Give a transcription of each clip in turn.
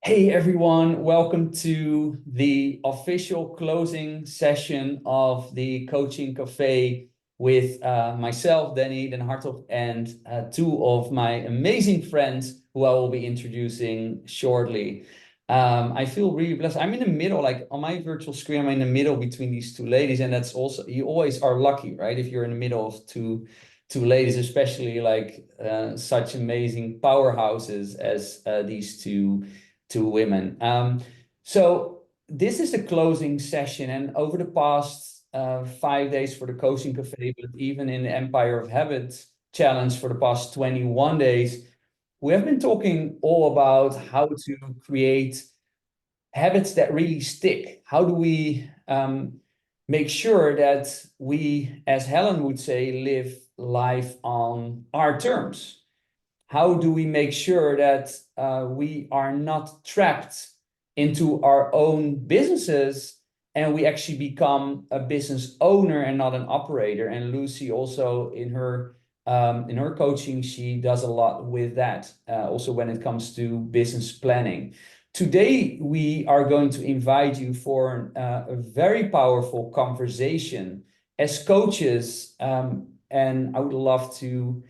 Hey everyone, welcome to the official closing session of the Coaching Cafe with myself, Danny Den Hartog, and two of my amazing friends who I will be introducing shortly. I feel really blessed. I'm in the middle, like on my virtual screen, I'm in the middle between these two ladies, and that's also, you always are lucky, right? If you're in the middle of two ladies, especially like such amazing powerhouses as these two women. So this is the closing session, and over the past 5 days for the Coaching Cafe, but even in the Empire of Habits Challenge for the past 21 days, we have been talking all about how to create habits that really stick. How do we make sure that we, as Helen would say, live life on our terms? How do we make sure that we are not trapped into our own businesses and we actually become a business owner and not an operator? And Lucie also in her coaching, she does a lot with that, also when it comes to business planning. Today, we are going to invite you for a very powerful conversation as coaches, and I would love to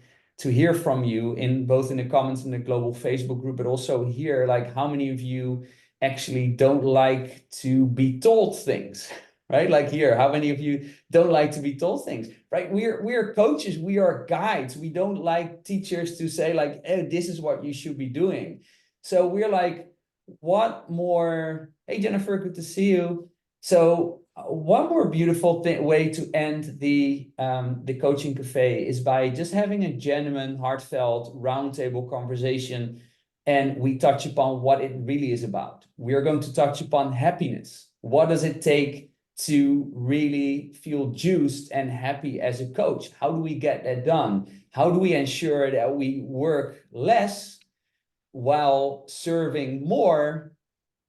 hear from you in both in the comments in the global Facebook group, but also here, like how many of you actually don't like to be told things, right? Like here, how many of you don't like to be told things, right? We're coaches, we are guides. We don't like teachers to say like, oh, this is what you should be doing. So we're like, what more? Hey, Jennifer, good to see you. So one more beautiful way to end the Coaching Cafe is by just having a genuine, heartfelt, roundtable conversation, and we touch upon what it really is about. We are going to touch upon happiness. What does it take to really feel juiced and happy as a coach? How do we get that done? How do we ensure that we work less while serving more,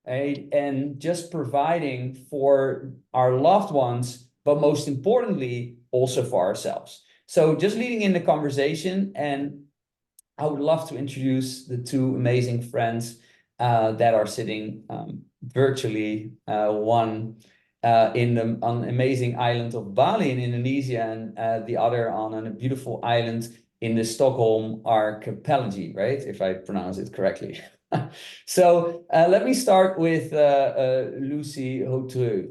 right? And just providing for our loved ones, but most importantly, also for ourselves. So just leading in the conversation, and I would love to introduce the two amazing friends that are sitting virtually, one on the amazing island of Bali in Indonesia, and the other on a beautiful island in the Stockholm archipelago, right? If I pronounce it correctly. So let me start with Lucie Hautreux.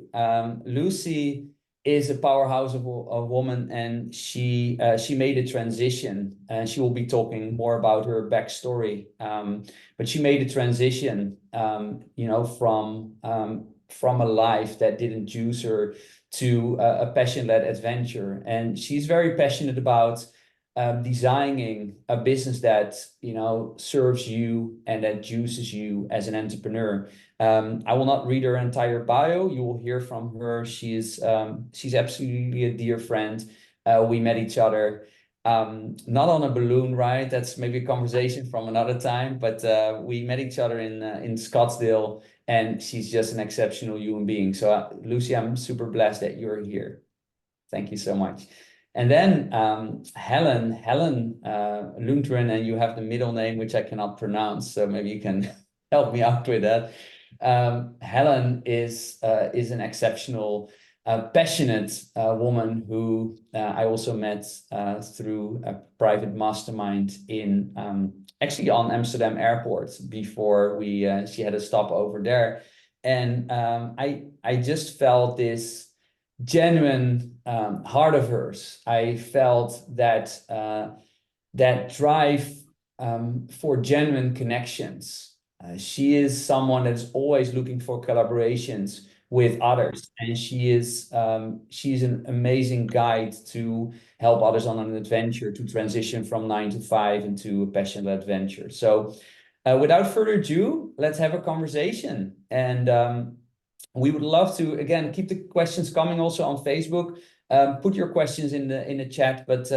Lucie is a powerhouse of a woman, and she made a transition, and she will be talking more about her backstory. But she made a transition, from a life that didn't juice her to a passion-led adventure, and she's very passionate about designing a business that serves you and that juices you as an entrepreneur. I will not read her entire bio. You will hear from her. She's absolutely a dear friend. We met each other not on a balloon ride. That's maybe a conversation from another time. But we met each other in Scottsdale, and she's just an exceptional human being. So Lucie, I'm super blessed that you're here. Thank you so much. And then Helen Lundgren, and you have the middle name, which I cannot pronounce, so maybe you can help me out with that. Helen is an exceptional, passionate woman who I also met through a private mastermind in actually on Amsterdam Airport before she had a stop over there, and I just felt this genuine heart of hers. I felt that that drive for genuine connections. She is someone that's always looking for collaborations with others, and she's an amazing guide to help others on an adventure to transition from 9 to 5 into a passionate adventure. So without further ado, let's have a conversation. And we would love to, again, keep the questions coming also on Facebook. Put your questions in the chat, but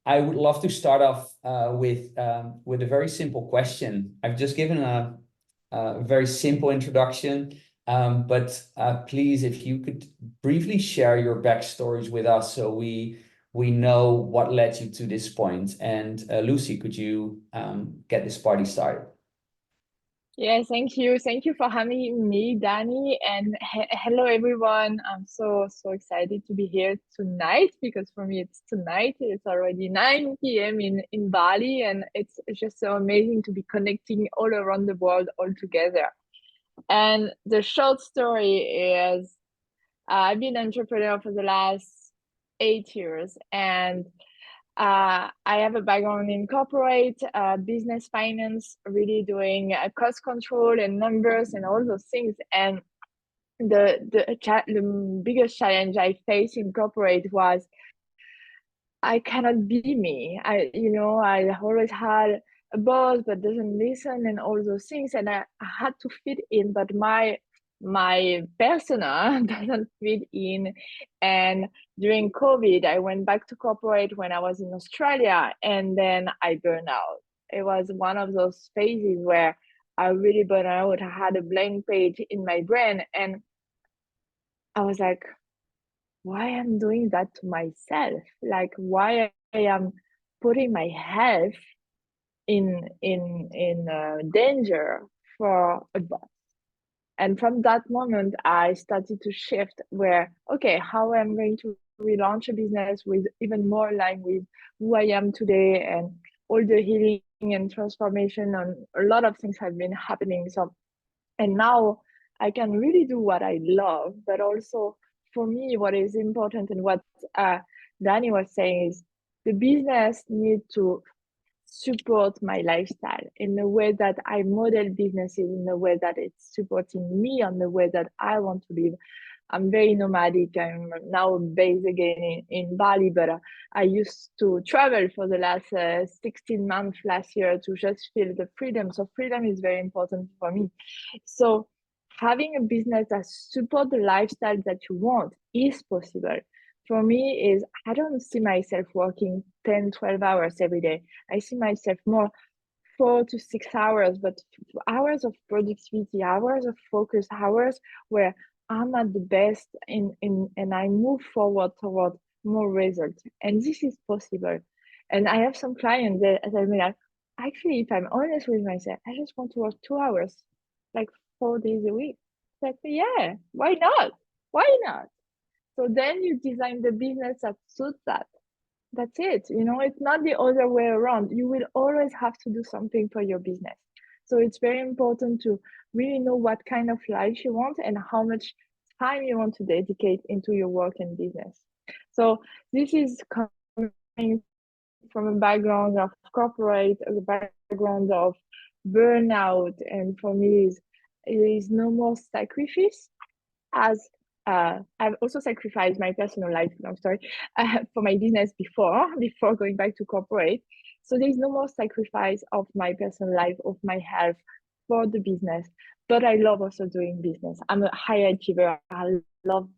I would love to start off with a very simple question. I've just given a very simple introduction, but please, if you could briefly share your backstories with us so we know what led you to this point. And Lucie, could you get this party started? Yeah, thank you. Thank you for having me, Danny. And hello, everyone. I'm so excited to be here tonight because for me it's tonight. It's already 9 p.m. in Bali, and it's just so amazing to be connecting all around the world all together. And the short story is I've been an entrepreneur for the last 8 years, and I have a background in corporate business finance, really doing cost control and numbers and all those things. And the biggest challenge I faced in corporate was I cannot be me. I always had a boss but doesn't listen and all those things, and I had to fit in, but my persona doesn't fit in. And during COVID, I went back to corporate when I was in Australia, and then I burned out. It was one of those phases where I really burned out. I had a blank page in my brain, and I was like, why I'm doing that to myself? Like why I am putting my health in danger for a boss. And from that moment, I started to shift where, okay, how I'm going to relaunch a business with even more line with who I am today and all the healing and transformation and a lot of things have been happening. So and now I can really do what I love, but also for me what is important and what uh, Danny was saying is the business need to support my lifestyle in the way that I model businesses, in the way that it's supporting me, on the way that I want to live. I'm very nomadic. I'm now based again in Bali, but I used to travel for the last 16 months last year to just feel the freedom. So freedom is very important for me. So having a business that support the lifestyle that you want is possible. For me is I don't see myself working 10, 12 hours every day. I see myself more 4 to 6 hours, but hours of productivity, hours of focus, hours where I'm at the best in and I move forward toward more results. And this is possible. And I have some clients that as I mean like, actually if I'm honest with myself, I just want to work 2 hours, like 4 days a week. Like, yeah, why not? Why not? So then you design the business that suits that. That's it. It's not the other way around. You will always have to do something for your business. So it's very important to really know what kind of life you want and how much time you want to dedicate into your work and business. So this is coming from a background of corporate, a background of burnout, and for me there is no more sacrifice as I've also sacrificed my personal life, long story, for my business before going back to corporate. So there's no more sacrifice of my personal life, of my health for the business. But I love also doing business. I'm a high achiever. I love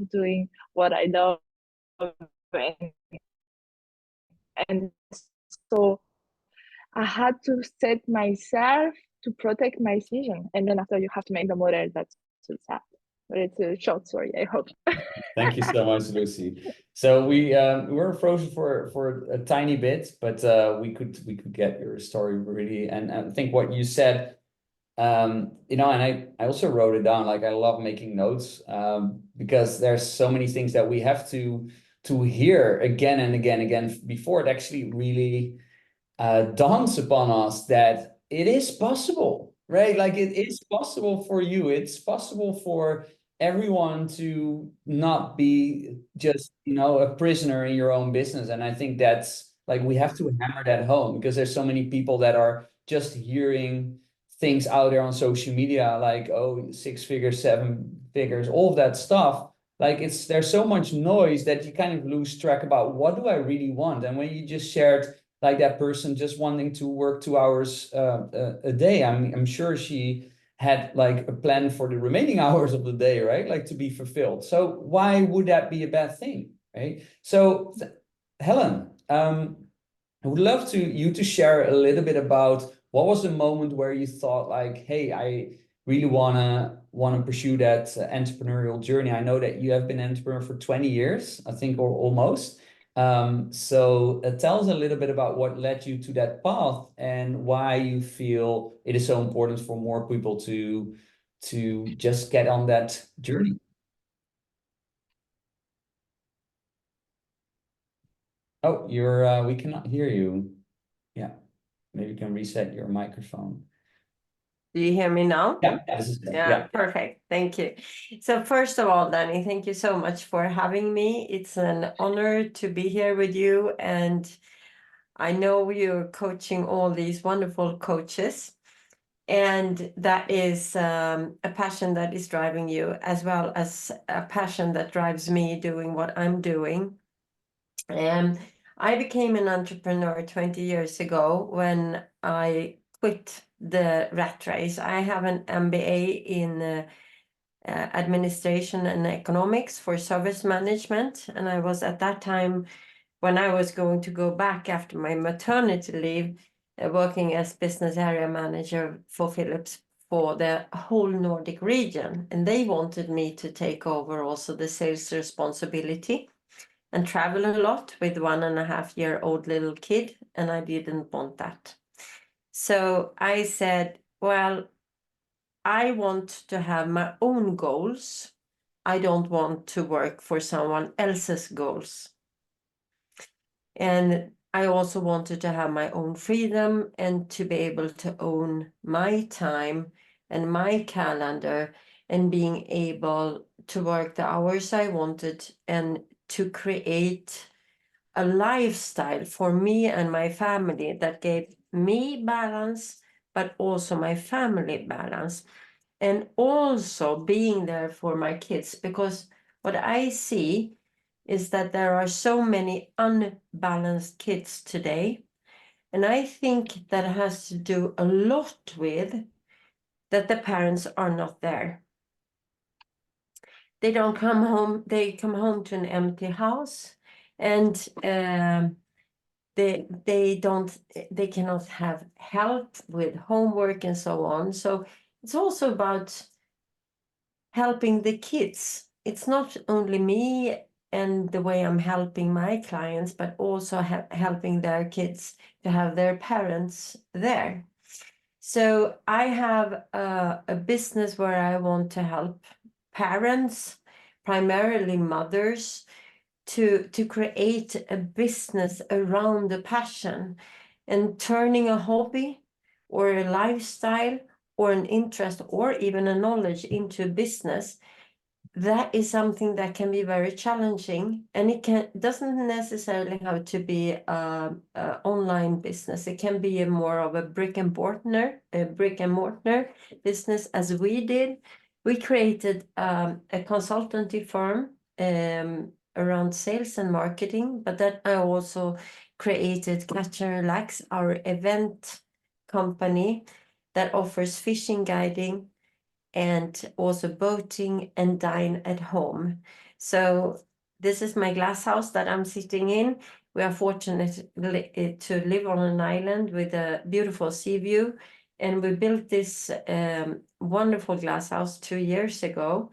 doing what I love, and, and so I had to set myself to protect my vision. And then after you have to make the model that's that. But it's a short story, I hope. Thank you so much, Lucie. So we were frozen for a tiny bit, but we could get your story really. And I think what you said, and I also wrote it down. Like I love making notes, because there's so many things that we have to hear again and again before it actually really dawns upon us that it is possible, right? Like it is possible for you. It's possible for everyone to not be just, a prisoner in your own business. And I think that's like we have to hammer that home because there's so many people that are just hearing things out there on social media, like, oh, 6 figures, 7 figures, all of that stuff. Like there's so much noise that you kind of lose track about what do I really want. And when you just shared like that person just wanting to work 2 hours a day. I'm sure she had like a plan for the remaining hours of the day, right? Like to be fulfilled. So why would that be a bad thing, right? So Helen, I would love you to share a little bit about what was the moment where you thought like, hey, I really wanna pursue that entrepreneurial journey. I know that you have been an entrepreneur for 20 years, I think, or almost. So tell us a little bit about what led you to that path and why you feel it is so important for more people to just get on that journey. Oh, you're we cannot hear you. Yeah, maybe you can reset your microphone. Do you hear me now? Yeah, this is it. Yeah, Yeah. perfect. Thank you. So first of all, Danny, thank you so much for having me. It's an honor to be here with you. And I know you're coaching all these wonderful coaches. And that is a passion that is driving you, as well as a passion that drives me doing what I'm doing. And I became an entrepreneur 20 years ago when I quit the rat race. I have an MBA in administration and economics for service management. And I was at that time, when I was going to go back after my maternity leave, working as business area manager for Philips for the whole Nordic region. And they wanted me to take over also the sales responsibility and travel a lot with 1.5-year-old little kid. And I didn't want that. So I said, well, I want to have my own goals. I don't want to work for someone else's goals. And I also wanted to have my own freedom and to be able to own my time and my calendar and being able to work the hours I wanted and to create a lifestyle for me and my family that gave me balance, but also my family balance. And also being there for my kids, because what I see is that there are so many unbalanced kids today. And I think that has to do a lot with that the parents are not there. They don't come home, they come home to an empty house, and they cannot have help with homework and so on. So it's also about helping the kids. It's not only me and the way I'm helping my clients, but also helping their kids to have their parents there. So I have a business where I want to help parents, primarily mothers, to create a business around the passion and turning a hobby or a lifestyle or an interest or even a knowledge into a business. That is something that can be very challenging, and doesn't necessarily have to be a online business. It can be more of a brick and mortar business, as we did. We created a consultancy firm around sales and marketing, but then I also created Catch and Relax, our event company that offers fishing guiding and also boating and dine at home. So this is my glass house that I'm sitting in. We are fortunate to live on an island with a beautiful sea view. And we built this wonderful glass house 2 years ago.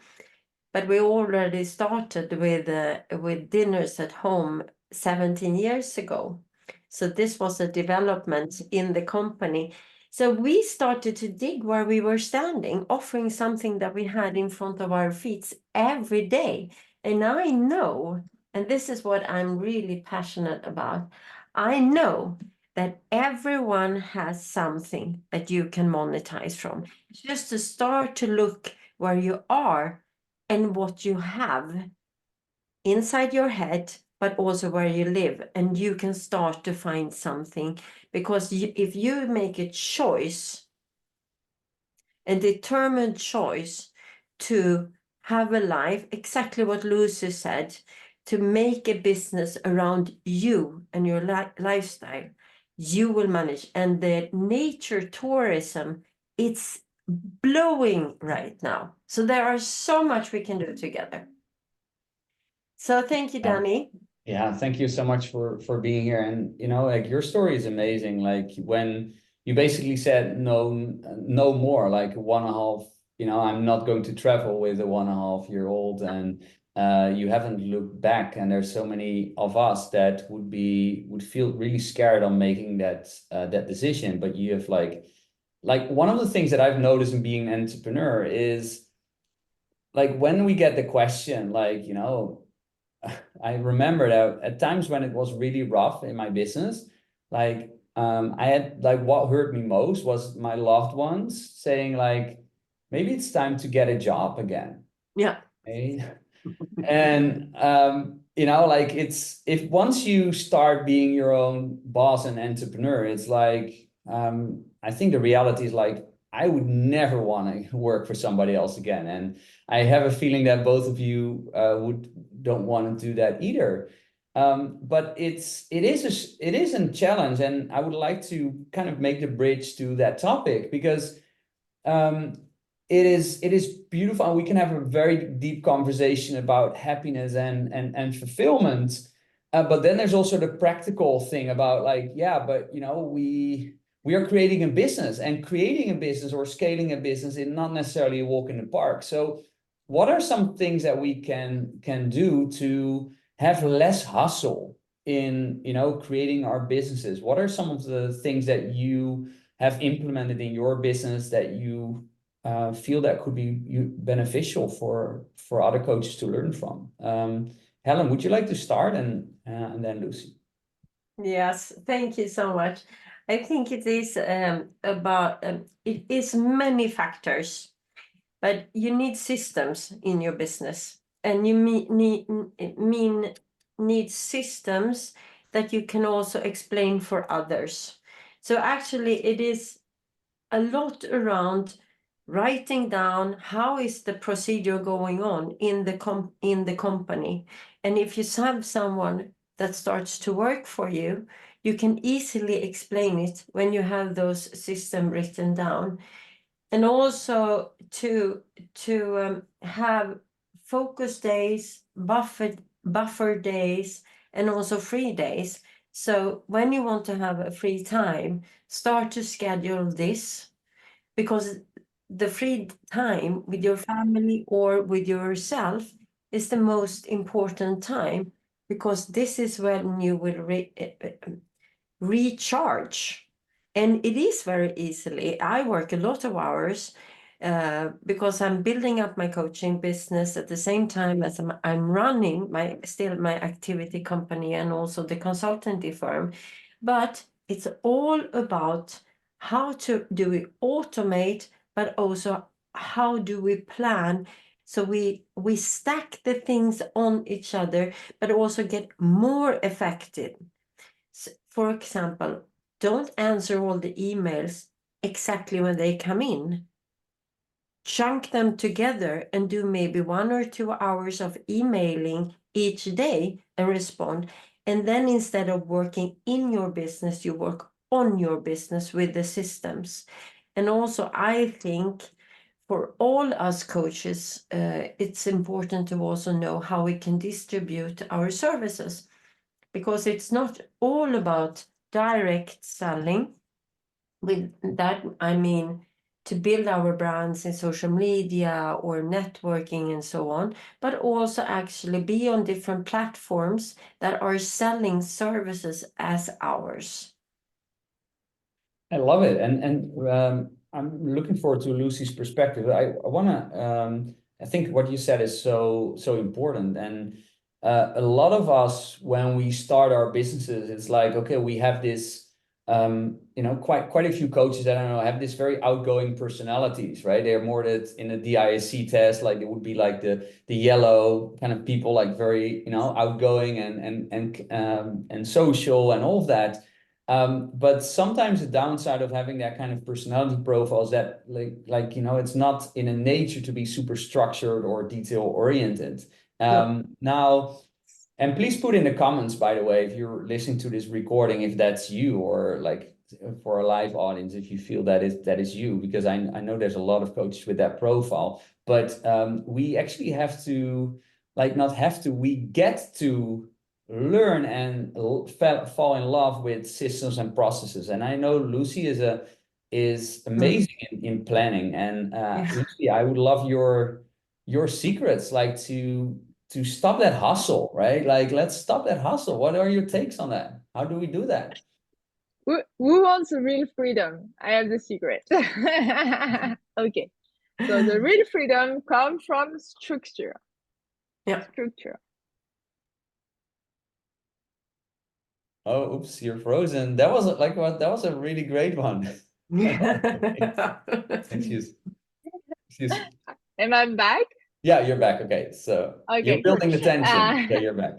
But we already started with dinners at home 17 years ago. So this was a development in the company. So we started to dig where we were standing, offering something that we had in front of our feet every day. And I know, and this is what I'm really passionate about, I know that everyone has something that you can monetize from. Just to start to look where you are and what you have inside your head, but also where you live, and you can start to find something. Because if you make a choice, a determined choice to have a life, exactly what Lucie said, to make a business around you and your lifestyle, you will manage. And the nature tourism, it's blowing right now. So there are so much we can do together. So thank you, Danny. Yeah, thank you so much for being here. And like your story is amazing. Like when you basically said no more, like 1.5, I'm not going to travel with a 1.5-year-old. And you haven't looked back, and there's so many of us that would feel really scared on making that decision. But you have like one of the things that I've noticed in being an entrepreneur is like when we get the question, like, you know, I remember that at times when it was really rough in my business, like I had like what hurt me most was my loved ones saying like, maybe it's time to get a job again. Yeah. Right? And you know, like it's if once you start being your own boss and entrepreneur, it's like I think the reality is like I would never want to work for somebody else again. And I have a feeling that both of you don't want to do that either. But it is a challenge, and I would like to kind of make the bridge to that topic because um, it is beautiful, and we can have a very deep conversation about happiness and fulfillment. But then there's also the practical thing about like, yeah, but you know, we are creating a business, and creating a business or scaling a business is not necessarily a walk in the park. So what are some things that we can do to have less hustle in, you know, creating our businesses? What are some of the things that you have implemented in your business that you feel that could be beneficial for other coaches to learn from? Helen, would you like to start, and then Lucie? Yes, thank you so much. I think it is about it is many factors, but you need systems in your business, and you need systems that you can also explain for others. So actually, it is a lot around writing down how is the procedure going on in the company, and if you have someone that starts to work for you, you can easily explain it when you have those systems written down. And also to have focus days, buffer days, and also free days. So when you want to have a free time, start to schedule this, because the free time with your family or with yourself is the most important time, because this is when you will recharge. And it is very easily. I work a lot of hours because I'm building up my coaching business at the same time as I'm running my activity company and also the consultancy firm. But it's all about how do we automate, but also how do we plan, so we stack the things on each other, but also get more effective. For example, don't answer all the emails exactly when they come in. Chunk them together and do maybe 1 or 2 hours of emailing each day and respond. And then instead of working in your business, you work on your business with the systems. And also, I think for all us coaches, it's important to also know how we can distribute our services, because it's not all about direct selling. With that, I mean to build our brands in social media or networking and so on, but also actually be on different platforms that are selling services as ours. I love it, and I'm looking forward to Lucie's perspective. I wanna I think what you said is so important, and a lot of us when we start our businesses, it's like, okay, we have this you know, quite a few coaches that I don't know have this very outgoing personalities, right? They're more that in a DISC test, like it would be like the yellow kind of people, like very, you know, outgoing and social and all of that. But sometimes the downside of having that kind of personality profile is that like you know, it's not in a nature to be super structured or detail oriented. Now, and please put in the comments, by the way, if you're listening to this recording, if that's you, or like for a live audience, if you feel that is you, because I know there's a lot of coaches with that profile, but we actually have to, like, not have to, we get to learn and fall in love with systems and processes. And I know Lucie is amazing in planning. And Lucie, I would love your secrets, like to to stop that hustle, right? Like, let's stop that hustle. What are your takes on that? How do we do that? Who wants real freedom? I have the secret. Okay. So the real freedom comes from structure. Yeah. Structure. Oh, oops, you're frozen. That was like what? That was a really great one. Excuse. Am I back? Yeah, you're back. Okay, so Okay, you're building the tension. Yeah, you're back.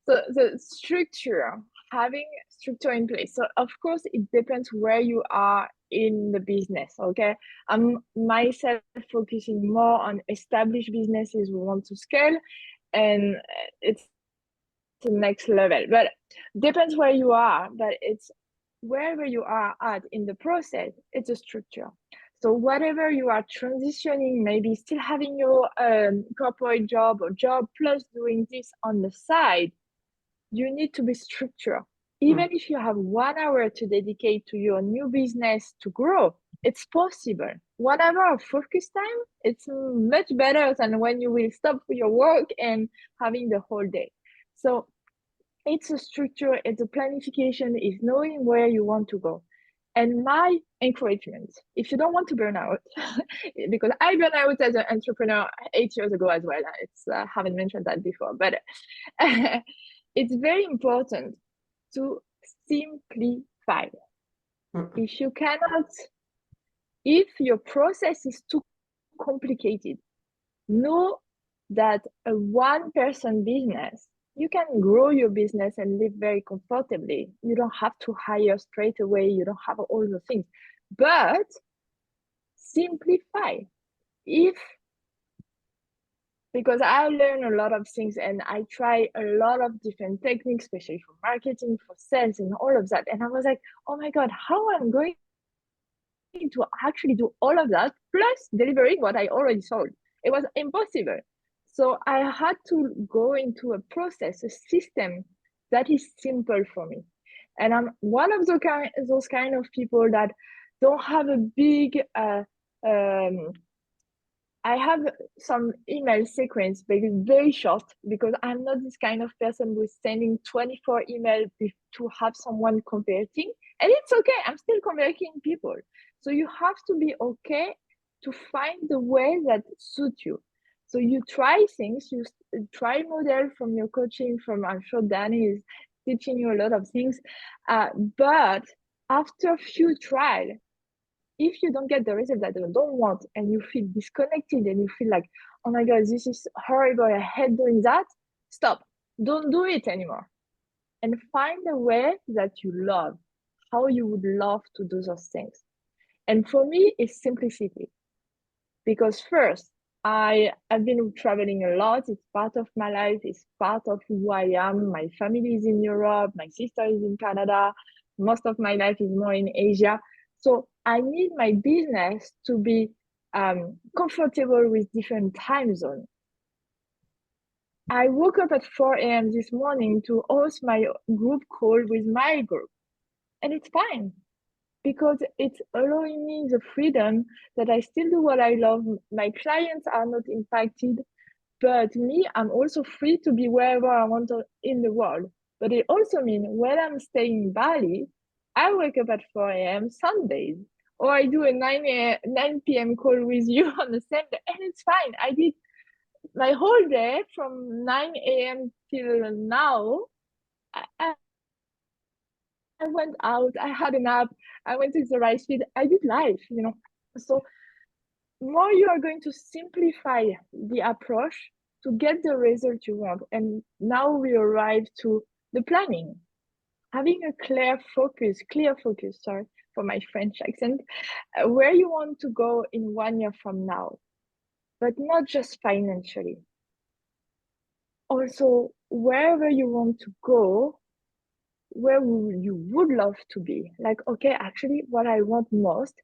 So structure, having structure in place. So of course it depends where you are in the business. Okay, I'm myself focusing more on established businesses we want to scale, and it's the next level. But depends where you are. But it's wherever you are at in the process, it's a structure. So whatever you are transitioning, maybe still having your corporate job or job plus doing this on the side, you need to be structured. Even if you have 1 hour to dedicate to your new business to grow, it's possible. 1 hour of focus time, it's much better than when you will stop your work and having the whole day. So it's a structure, it's a planification, it's knowing where you want to go. And my encouragement, if you don't want to burn out, because I burned out as an entrepreneur 8 years ago as well. It's haven't mentioned that before, but it's very important to simplify. If you cannot, if your process is too complicated, know that a one-person business, you can grow your business and live very comfortably. You don't have to hire straight away. You don't have all the things, but simplify. Because I learn a lot of things and I try a lot of different techniques, especially for marketing, for sales, and all of that. And I was like, oh my God, how I'm going to actually do all of that plus delivering what I already sold? It was impossible. So I had to go into a process, a system that is simple for me. And I'm one of those kind of people that don't have a big I have some email sequence, but it's very short because I'm not this kind of person who's sending 24 emails to have someone converting. And it's okay, I'm still converting people. So you have to be okay to find the way that suits you. So you try things, you try model from your coaching, from I'm sure Danny is teaching you a lot of things. But after a few trials, if you don't get the result that you don't want and you feel disconnected and you feel like, oh my God, this is horrible, I hate doing that, stop. Don't do it anymore. And find a way that you love, how you would love to do those things. And for me, it's simplicity. Because first, I've been traveling a lot. It's part of my life. It's part of who I am. My family is in Europe. My sister is in Canada. Most of my life is more in Asia. So I need my business to be comfortable with different time zones. I woke up at 4 a.m. this morning to host my group call with my group. And it's fine because it's allowing me the freedom that I still do what I love. My clients are not impacted, but me, I'm also free to be wherever I want to in the world. But it also means when I'm staying in Bali, I wake up at 4 a.m. some days, or I do a 9 p.m. call with you on the same day, and it's fine. I did my whole day from 9 a.m. till now. I went out, I had a nap, I went to the rice field, I did life, you know. So more you are going to simplify the approach to get the result you want. And now we arrive to the planning. Having a clear focus, sorry for my French accent, where you want to go in 1 year from now, but not just financially. Also, wherever you want to go, where you would love to be. Like, okay, actually, what I want most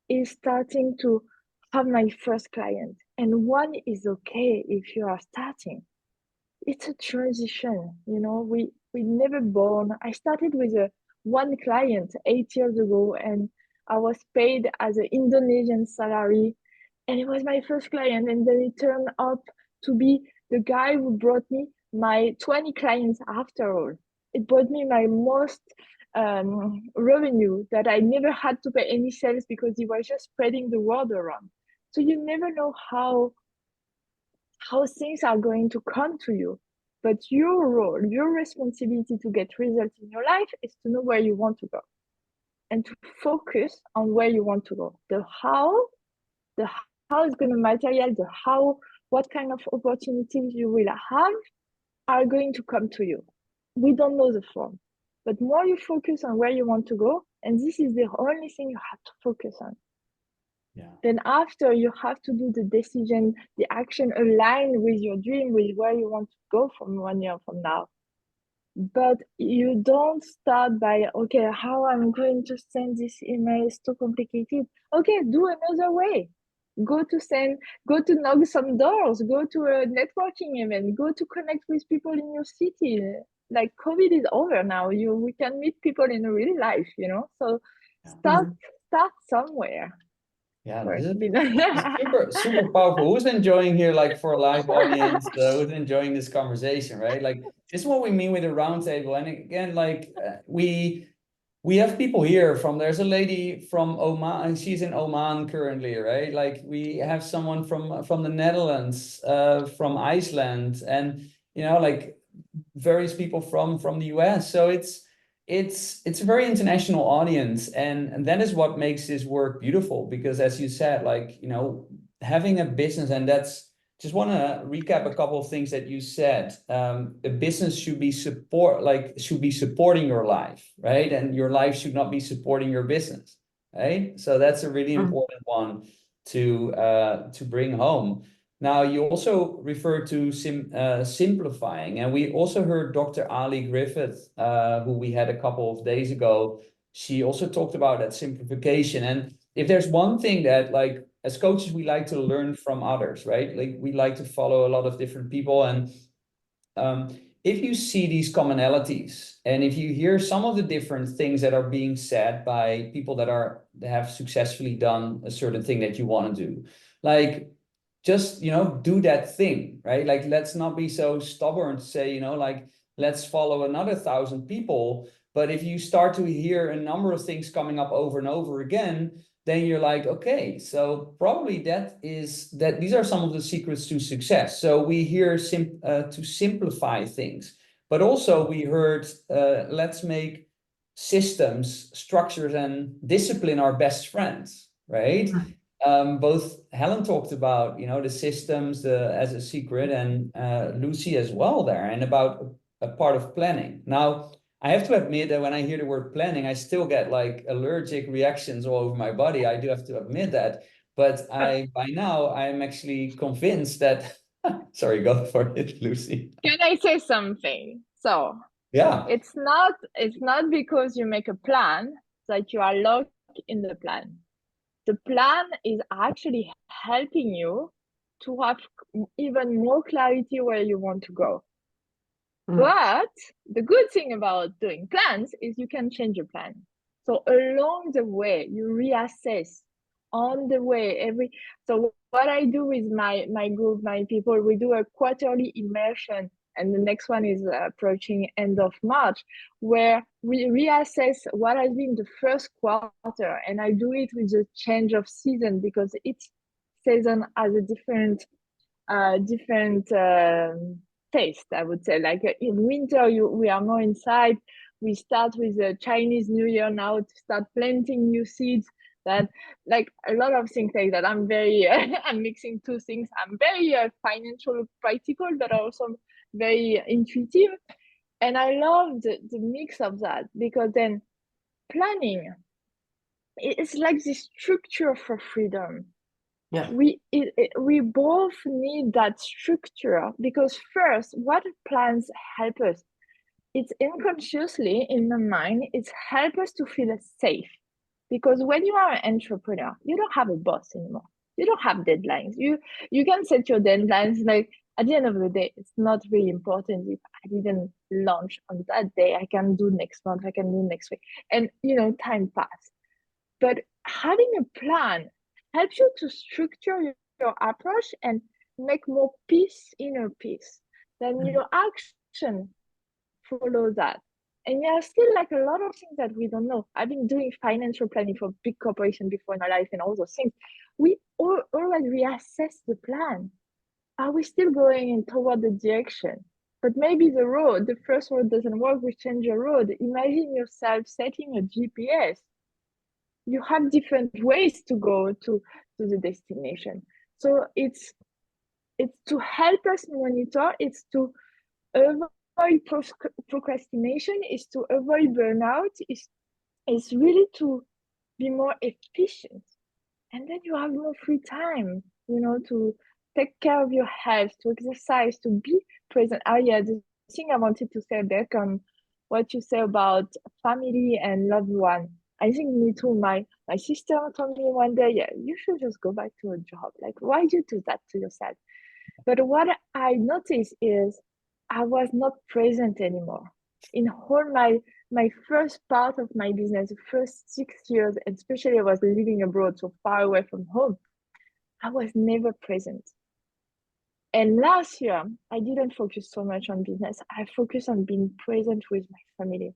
is starting to have my first client. And one is okay if you are starting. It's a transition, you know, we never born. I started with one client 8 years ago, and I was paid as an Indonesian salary. And it was my first client, and then it turned up to be the guy who brought me my 20 clients after all. It brought me my most revenue that I never had to pay any sales because he was just spreading the word around. So you never know how things are going to come to you. But your role, your responsibility to get results in your life is to know where you want to go and to focus on where you want to go. The how is going to materialize, what kind of opportunities you will have are going to come to you. We don't know the form, but more you focus on where you want to go, and this is the only thing you have to focus on. Yeah. Then after, you have to do the decision, the action aligned with your dream, with where you want to go from 1 year from now. But you don't start by, okay, how I'm going to send this email is too complicated. Okay, do another way. Go to knock some doors, go to a networking event, go to connect with people in your city. Like COVID is over now. We can meet people in real life, So start somewhere. Yeah, First. this is super powerful. Who's enjoying here, like for a live audience, who's enjoying this conversation, right? Like this is what we mean with a roundtable. And again, like we have people here there's a lady from Oman, she's in Oman currently, right? Like we have someone from the Netherlands, from Iceland, and like various people from the US. So it's a very international audience, and that is what makes this work beautiful, because as you said, like having a business, and that's just want to recap a couple of things that you said. A business should be supporting your life, right? And your life should not be supporting your business, right? So that's a really important one to bring home. Now, you also referred to simplifying, and we also heard Dr. Ali Griffith, who we had a couple of days ago. She also talked about that simplification. And if there's one thing that, like, as coaches, we like to learn from others, right? Like we like to follow a lot of different people. And if you see these commonalities, and if you hear some of the different things that are being said by people that have successfully done a certain thing that you want to do, like, just do that thing, right? Like, let's not be so stubborn to say, like, let's follow another 1,000 people. But if you start to hear a number of things coming up over and over again, then you're like, okay, so probably these are some of the secrets to success. So we hear to simplify things, but also we heard let's make systems, structures, and discipline our best friends, right? Both Helen talked about, the systems as a secret, and Lucie as well there, and about a part of planning. Now, I have to admit that when I hear the word planning, I still get like allergic reactions all over my body. I do have to admit that. But by now, I'm actually convinced that, sorry, go for it, Lucie. Can I say something? So yeah, it's not because you make a plan that you are locked in the plan. The plan is actually helping you to have even more clarity where you want to go. But the good thing about doing plans is you can change your plan. So along the way, you reassess on the way. So what I do with my group, my people, we do a quarterly immersion, and the next one is approaching end of March, where we reassess what has been the first quarter, and I do it with the change of season, because each season has a different taste, I would say. Like in winter, we are more inside. We start with the Chinese New Year now to start planting new seeds. That, like, a lot of things like that. I'm very I'm mixing two things. I'm very financial, practical, but also very intuitive, and I love the mix of that, because then planning, it's like this structure for freedom. Yeah. We both need that structure, because first, what plans help us? It's unconsciously in the mind, it's help us to feel safe. Because when you are an entrepreneur, you don't have a boss anymore. You don't have deadlines. You can set your deadlines. Like, at the end of the day, it's not really important if I didn't launch on that day. I can do next month, I can do next week. And time passes. But having a plan helps you to structure your approach and make more peace, inner peace. Then your action follow that. And there are still like a lot of things that we don't know. I've been doing financial planning for big corporations before in my life and all those things. We already reassess the plan. Are we still going in toward the direction? But maybe the first road doesn't work, we change your road. Imagine yourself setting a GPS. You have different ways to go to the destination. So it's to help us monitor, it's to avoid procrastination, is to avoid burnout, is really to be more efficient. And then you have more free time, to take care of your health, to exercise, to be present. Yeah, the thing I wanted to say back on what you say about family and loved one. I think me too. My sister told me one day, yeah, you should just go back to a job. Like, why do you do that to yourself? But what I noticed is I was not present anymore. In all my first part of my business, the first 6 years, and especially I was living abroad, so far away from home, I was never present. And last year, I didn't focus so much on business. I focused on being present with my family.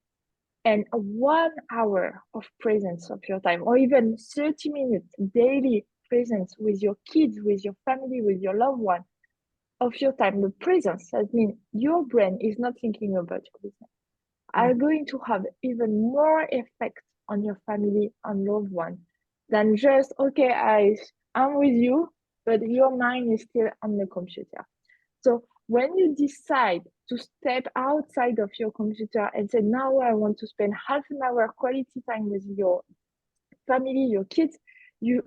And 1 hour of presence of your time, or even 30 minutes daily presence with your kids, with your family, with your loved one, of your time, the presence, that means your brain is not thinking about your business, are going to have even more effect on your family and loved one than just, okay, I'm with you, but your mind is still on the computer. So when you decide to step outside of your computer and say, now I want to spend half an hour quality time with your family, your kids, you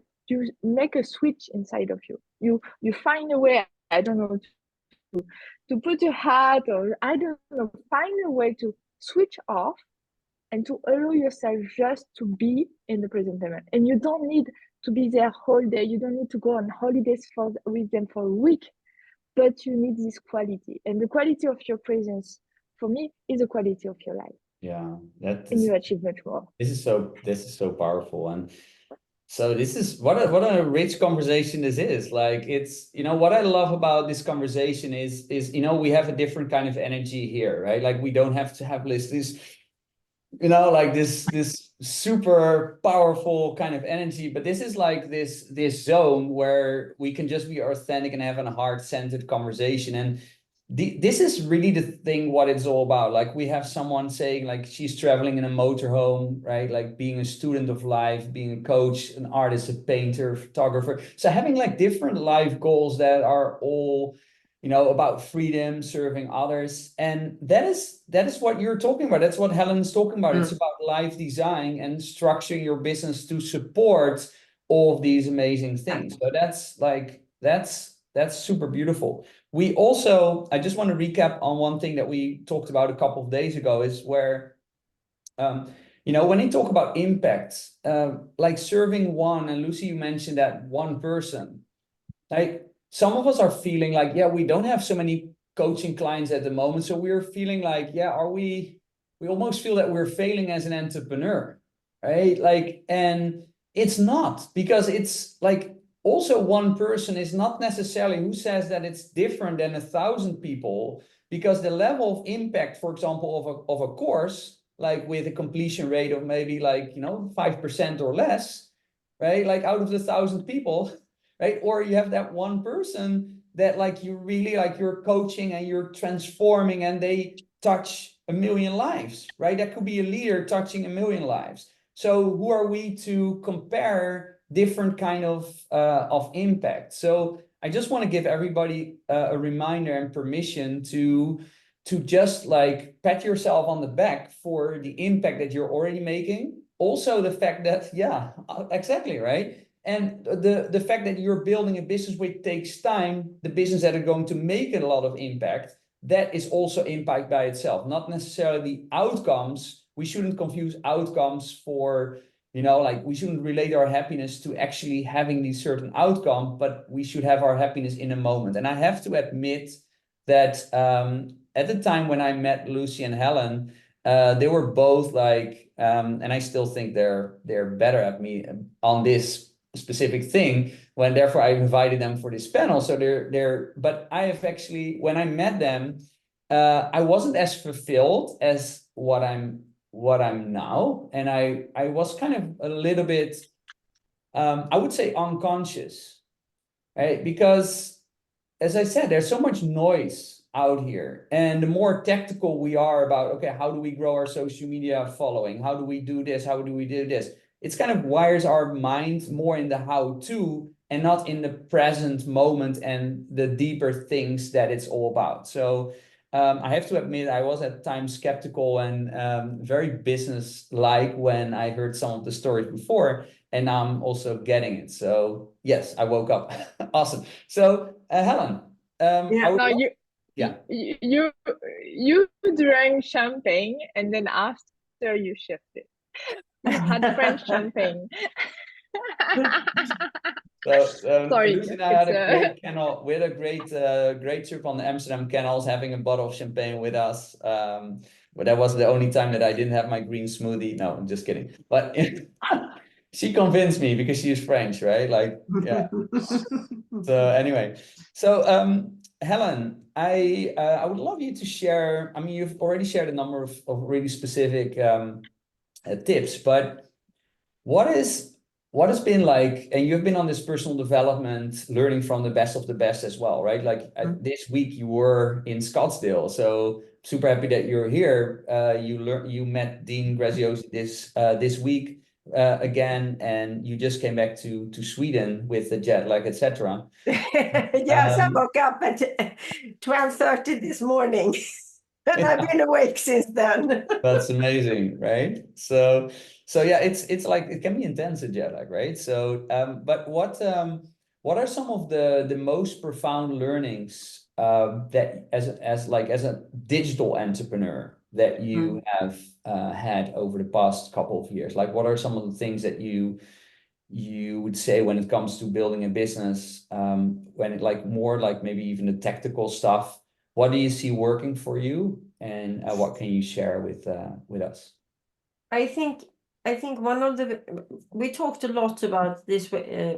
make a switch inside of you. You find a way, I don't know, to put your hat, or I don't know, find a way to switch off and to allow yourself just to be in the present moment. And you don't need to be there whole day. You don't need to go on holidays with them for a week, but you need this quality. And the quality of your presence, for me, is the quality of your life. Yeah, and you achieve much more. This is so powerful. And so this is what a rich conversation this is. Like, it's, what I love about this conversation is we have a different kind of energy here, right? Like, we don't have to have this like this super powerful kind of energy, but this is like this zone where we can just be authentic and have a heart-centered conversation. And this is really the thing, what it's all about. Like, we have someone saying, like, she's traveling in a motorhome, right? Like, being a student of life, being a coach, an artist, a painter, photographer. So having like different life goals that are all, about freedom, serving others. And that is what you're talking about. That's what Helen's talking about. It's about life design and structuring your business to support all of these amazing things. So that's super beautiful. We also, I just want to recap on one thing that we talked about a couple of days ago, is where, when you talk about impact, like serving one, and Lucie, you mentioned that one person, like, some of us are feeling like, yeah, we don't have so many coaching clients at the moment. So we're feeling like, yeah, we almost feel that we're failing as an entrepreneur, right? Like, and it's not, because it's like, also one person is not necessarily, who says that it's different than 1,000 people, because the level of impact, for example, of a course, like with a completion rate of maybe like, 5% or less, right? Like, out of the 1,000 people, right? Or you have that one person that, like, you really, like, you're coaching and you're transforming, and they touch 1 million lives, right? That could be a leader touching 1 million lives. So who are we to compare different kind of impact? So I just want to give everybody a reminder and permission to just like pat yourself on the back for the impact that you're already making. Also the fact that, yeah, exactly, right? And the fact that you're building a business which takes time, the business that are going to make a lot of impact, that is also impact by itself, not necessarily the outcomes. We shouldn't confuse outcomes for, like, we shouldn't relate our happiness to actually having these certain outcome, but we should have our happiness in a moment. And I have to admit that at the time when I met Lucie and Helen, they were both like, and I still think they're better at me on this specific thing, when therefore I invited them for this panel. So but I have actually, when I met them, I wasn't as fulfilled as what I'm now. And I was kind of a little bit, I would say, unconscious, right? Because as I said, there's so much noise out here. And the more tactical we are about, okay, how do we grow our social media following? How do we do this? How do we do this? It's kind of wires our mind more in the how-to and not in the present moment and the deeper things that it's all about. So I have to admit, I was at times skeptical and very business-like when I heard some of the stories before, and now I'm also getting it. So yes, I woke up. Awesome. So Helen, you drank champagne and then after you shifted. You had French champagne. Sorry, Lucie and I had a great kennel. We had a great trip on the Amsterdam canals, having a bottle of champagne with us. But that was the only time that I didn't have my green smoothie. No, I'm just kidding. But she convinced me because she is French, right? Like, yeah. So anyway, so Helen, I would love you to share. I mean, you've already shared a number of really specific tips, but what has been like, and you've been on this personal development, learning from the best of the best as well, right? Like this week you were in Scottsdale, so super happy that you're here. You met Dean Graziosi this week again, and you just came back to Sweden with the jet lag, etc. Yes, I woke up at 12:30 this morning. And I've been awake since then. That's amazing, right? So yeah, it's like it can be intense, a jet lag, right? So but what are some of the most profound learnings that as a digital entrepreneur that you have had over the past couple of years? Like, what are some of the things that you would say when it comes to building a business, when it more like maybe even the tactical stuff? What do you see working for you, and what can you share with us? I think one of we talked a lot about this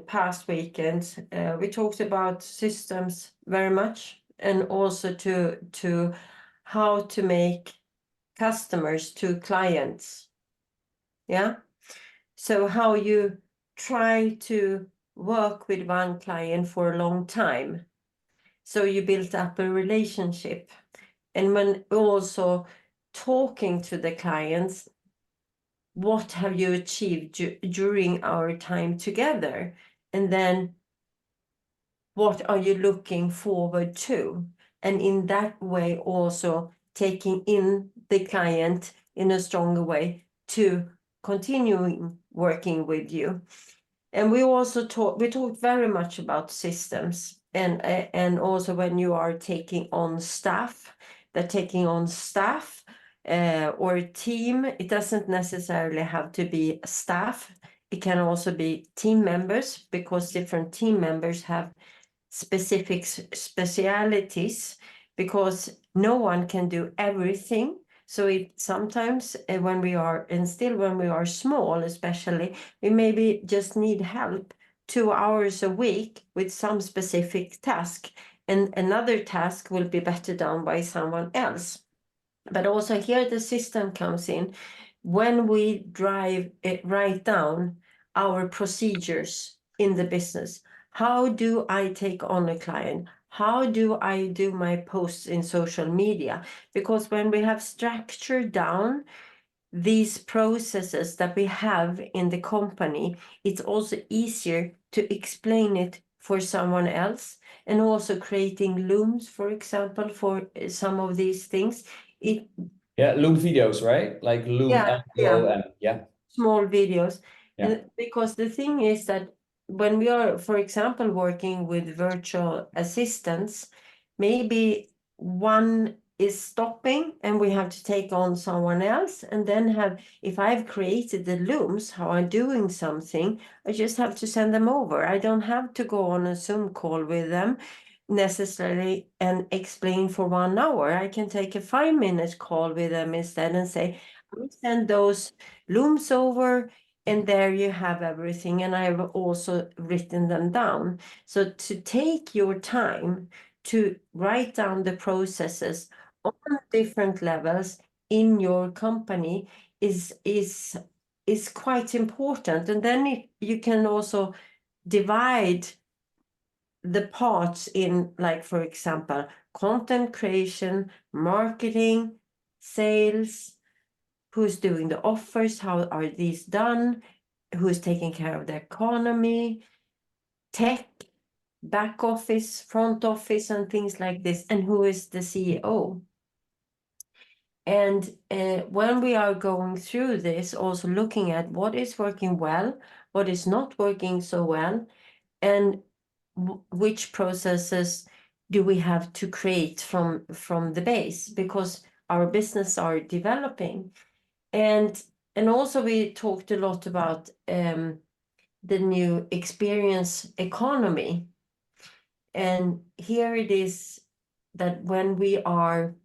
past weekend. We talked about systems very much, and also to how to make customers to clients. Yeah. So how you try to work with one client for a long time. So you built up a relationship. And when also talking to the clients, what have you achieved during our time together? And then what are you looking forward to? And in that way, also taking in the client in a stronger way to continuing working with you. And we also talked very much about systems, and also when you are taking on staff, or a team. It doesn't necessarily have to be staff. It can also be team members, because different team members have specific specialities, because no one can do everything. So sometimes when we are small, especially, we maybe just need help 2 hours a week with some specific task, and another task will be better done by someone else. But also here the system comes in. When we write down our procedures in the business, how do I take on a client? How do I do my posts in social media? Because when we have structured down these processes that we have in the company, it's also easier to explain it for someone else, and also creating looms, for example, for some of these things. Loom videos, right? Like Loom, LOM, yeah. Small videos. Yeah. And because the thing is that when we are, for example, working with virtual assistants, maybe one is stopping and we have to take on someone else, and then if I've created the looms, how I'm doing something, I just have to send them over. I don't have to go on a Zoom call with them necessarily and explain for 1 hour. I can take a 5-minute call with them instead and say, I send those looms over. and there you have everything. And I've also written them down. So to take your time to write down the processes on different levels in your company is quite important. And then you can also divide the parts in, like, for example, content creation, marketing, sales, who's doing the offers, how are these done, who's taking care of the economy, tech, back office, front office, and things like this, and who is the CEO. And when we are going through this, also looking at what is working well, what is not working so well, and which processes do we have to create from the base, because our business are developing. And also we talked a lot about the new experience economy. And here it is that when we are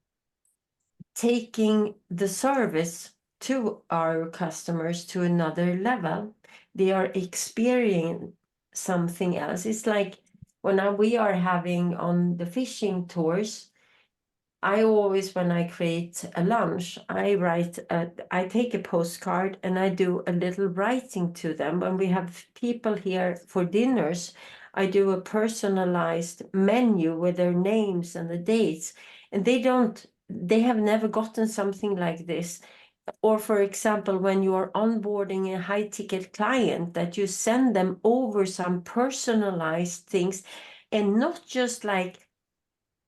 taking the service to our customers to another level, they are experiencing something else. It's like when we are having on the fishing tours, I always, when I create a lunch, I take a postcard and I do a little writing to them. When we have people here for dinners, I do a personalized menu with their names and the dates, and they have never gotten something like this. Or for example, when you are onboarding a high ticket client, that you send them over some personalized things, and not just like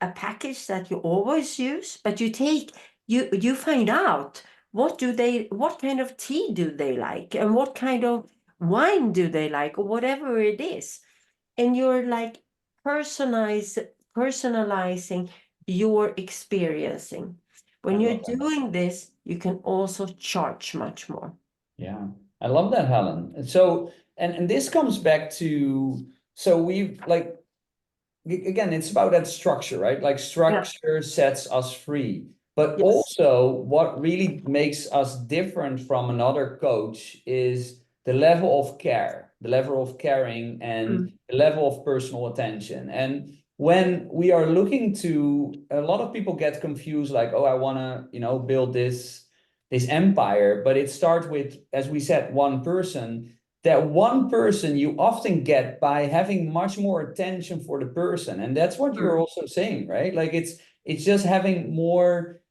a package that you always use, but you find out what kind of tea do they like, and what kind of wine do they like, or whatever it is. And you're like personalizing your experiencing. When you're doing this, you can also charge much more. Yeah, I love that, Helen. So, and this comes back to, so we've like, again, it's about that structure, right? Like structure sets us free. But Yes. also what really makes us different from another coach is the level of care, the level of caring, and the level of personal attention. And when we are looking to, a lot of people get confused, like, oh, I want to, build this empire, but it starts with, as we said, one person. That one person you often get by having much more attention for the person. And that's what you're also saying, right? Like it's just having more,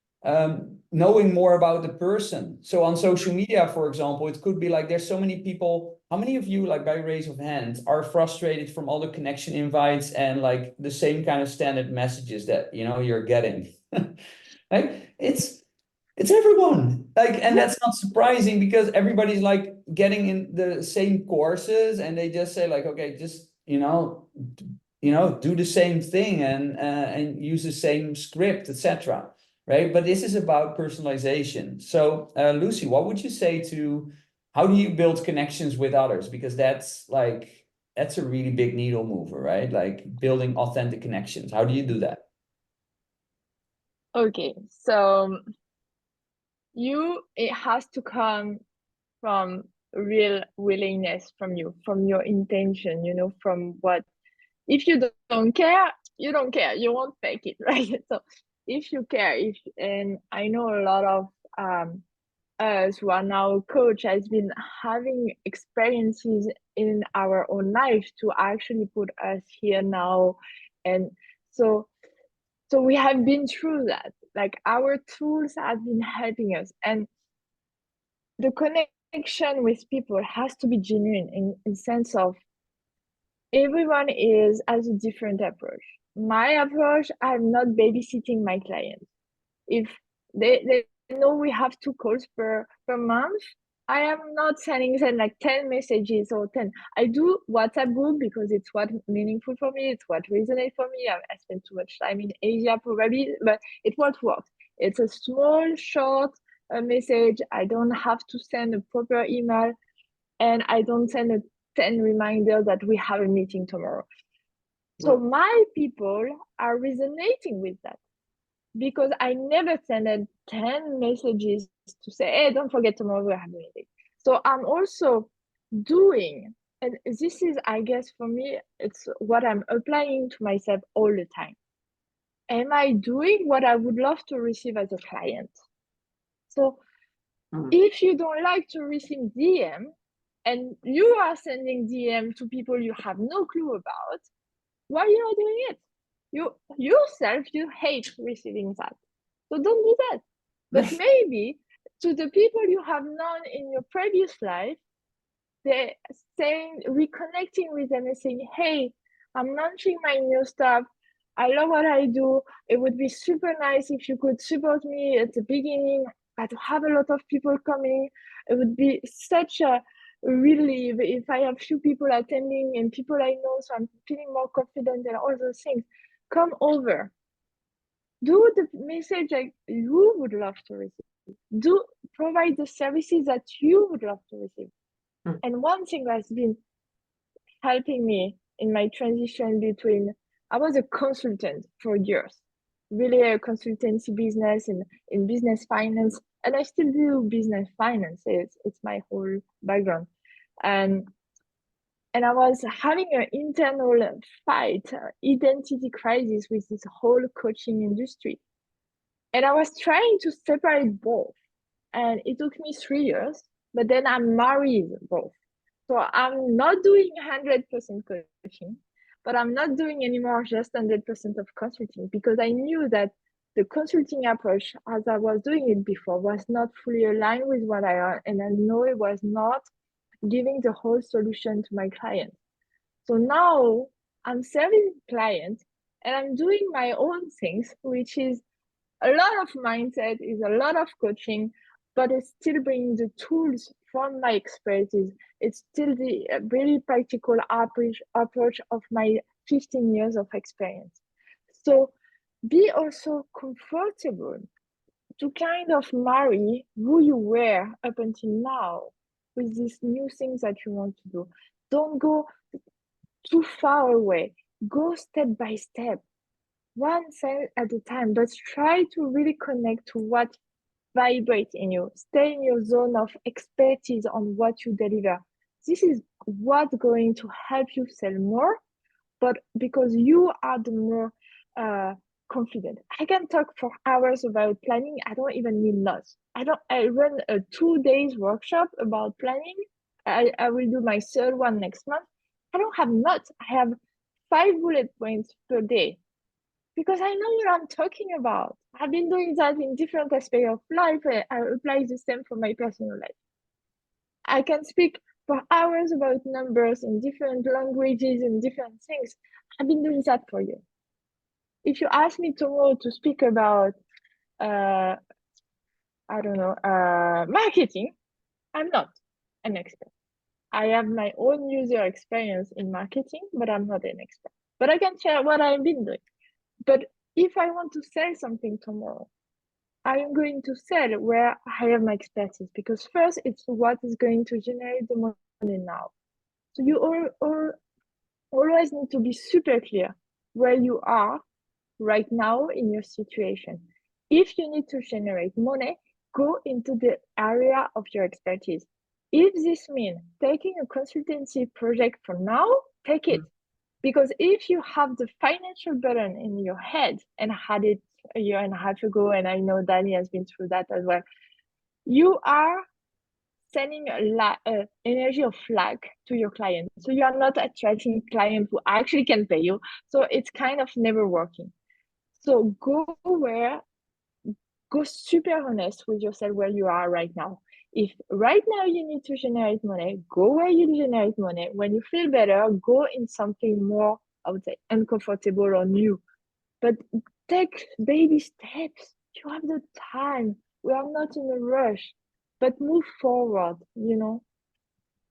knowing more about the person. So on social media, for example, it could be like, there's so many people. How many of you, like by raise of hands, are frustrated from all the connection invites and like the same kind of standard messages that, you're getting? Like it's everyone, like, and that's not surprising because everybody's like getting in the same courses and they just say like, okay, just do the same thing and use the same script, etc. Right? But this is about personalization. So Lucie, what would you say to, how do you build connections with others? Because that's a really big needle mover, right? Like building authentic connections. How do you do that? Okay, so it has to come from real willingness from you, from your intention, from what, if you don't care, you don't care, you won't fake it, right? So if you care, and I know a lot of us who are now coach has been having experiences in our own life to actually put us here now. And so we have been through that, like our tools have been helping us, and the connection with people has to be genuine in sense of everyone has a different approach. My approach, I'm not babysitting my clients. If they know we have 2 calls per month, I am not sending them like 10 messages or 10. I do WhatsApp group because it's what meaningful for me, it's what resonates for me. I spend too much time in Asia probably, but it's what works. It's a small, short message. I don't have to send a proper email, and I don't send a 10 reminder that we have a meeting tomorrow. So my people are resonating with that, because I never send 10 messages to say, hey, don't forget tomorrow we're having a meeting. So I'm also doing, and this is, I guess, for me, it's what I'm applying to myself all the time. Am I doing what I would love to receive as a client? So if you don't like to receive DM and you are sending DM to people you have no clue about, why you are doing it? You yourself, you hate receiving that. So don't do that. But maybe to the people you have known in your previous life, they're saying, reconnecting with them and saying, hey, I'm launching my new stuff. I love what I do. It would be super nice if you could support me at the beginning. I have a lot of people coming. It would be such a relief if I have few people attending and people I know, so I'm feeling more confident and all those things. Come over. Do the message like you would love to receive. Do provide the services that you would love to receive. And one thing that's been helping me in my transition between, I was a consultant for years, really a consultancy business in business finance, and I still do business finance. It's my whole background. And I was having an internal fight, identity crisis with this whole coaching industry. And I was trying to separate both. And it took me 3 years, but then I married both. So I'm not doing 100% coaching, but I'm not doing anymore just 100% of consulting, because I knew that the consulting approach, as I was doing it before, was not fully aligned with what I am, and I know it was not giving the whole solution to my clients. So now I'm serving clients and I'm doing my own things, which is a lot of mindset, is a lot of coaching, but it's still bringing the tools from my expertise. It's still the really practical approach of my 15 years of experience. So be also comfortable to kind of marry who you were up until now with these new things that you want to do. Don't go too far away. Go step by step, one thing at a time, but try to really connect to what vibrates in you. Stay in your zone of expertise on what you deliver. This is what's going to help you sell more, but because you are the more confident. I can talk for hours about planning. I don't even need notes. I run a 2 days workshop about planning. I will do my third one next month. I don't have notes. I have 5 bullet points per day, because I know what I'm talking about. I've been doing that in different aspects of life. I apply the same for my personal life. I can speak for hours about numbers in different languages and different things. I've been doing that for you. If you ask me tomorrow to speak about, marketing, I'm not an expert. I have my own user experience in marketing, but I'm not an expert. But I can share what I've been doing. But if I want to sell something tomorrow, I am going to sell where I have my expertise, because first it's what is going to generate the money now. So you always need to be super clear where you are right now in your situation. If you need to generate money, go into the area of your expertise. If this means taking a consultancy project for now, take it. Because if you have the financial burden in your head, and had it a year and a half ago, and I know Danny has been through that as well, you are sending energy of lack to your client. So you are not attracting clients who actually can pay you. So it's kind of never working. So go super honest with yourself where you are right now. If right now you need to generate money, go where you generate money. When you feel better, go in something more, I would say, uncomfortable or new. But take baby steps. You have the time. We are not in a rush, but move forward, you know?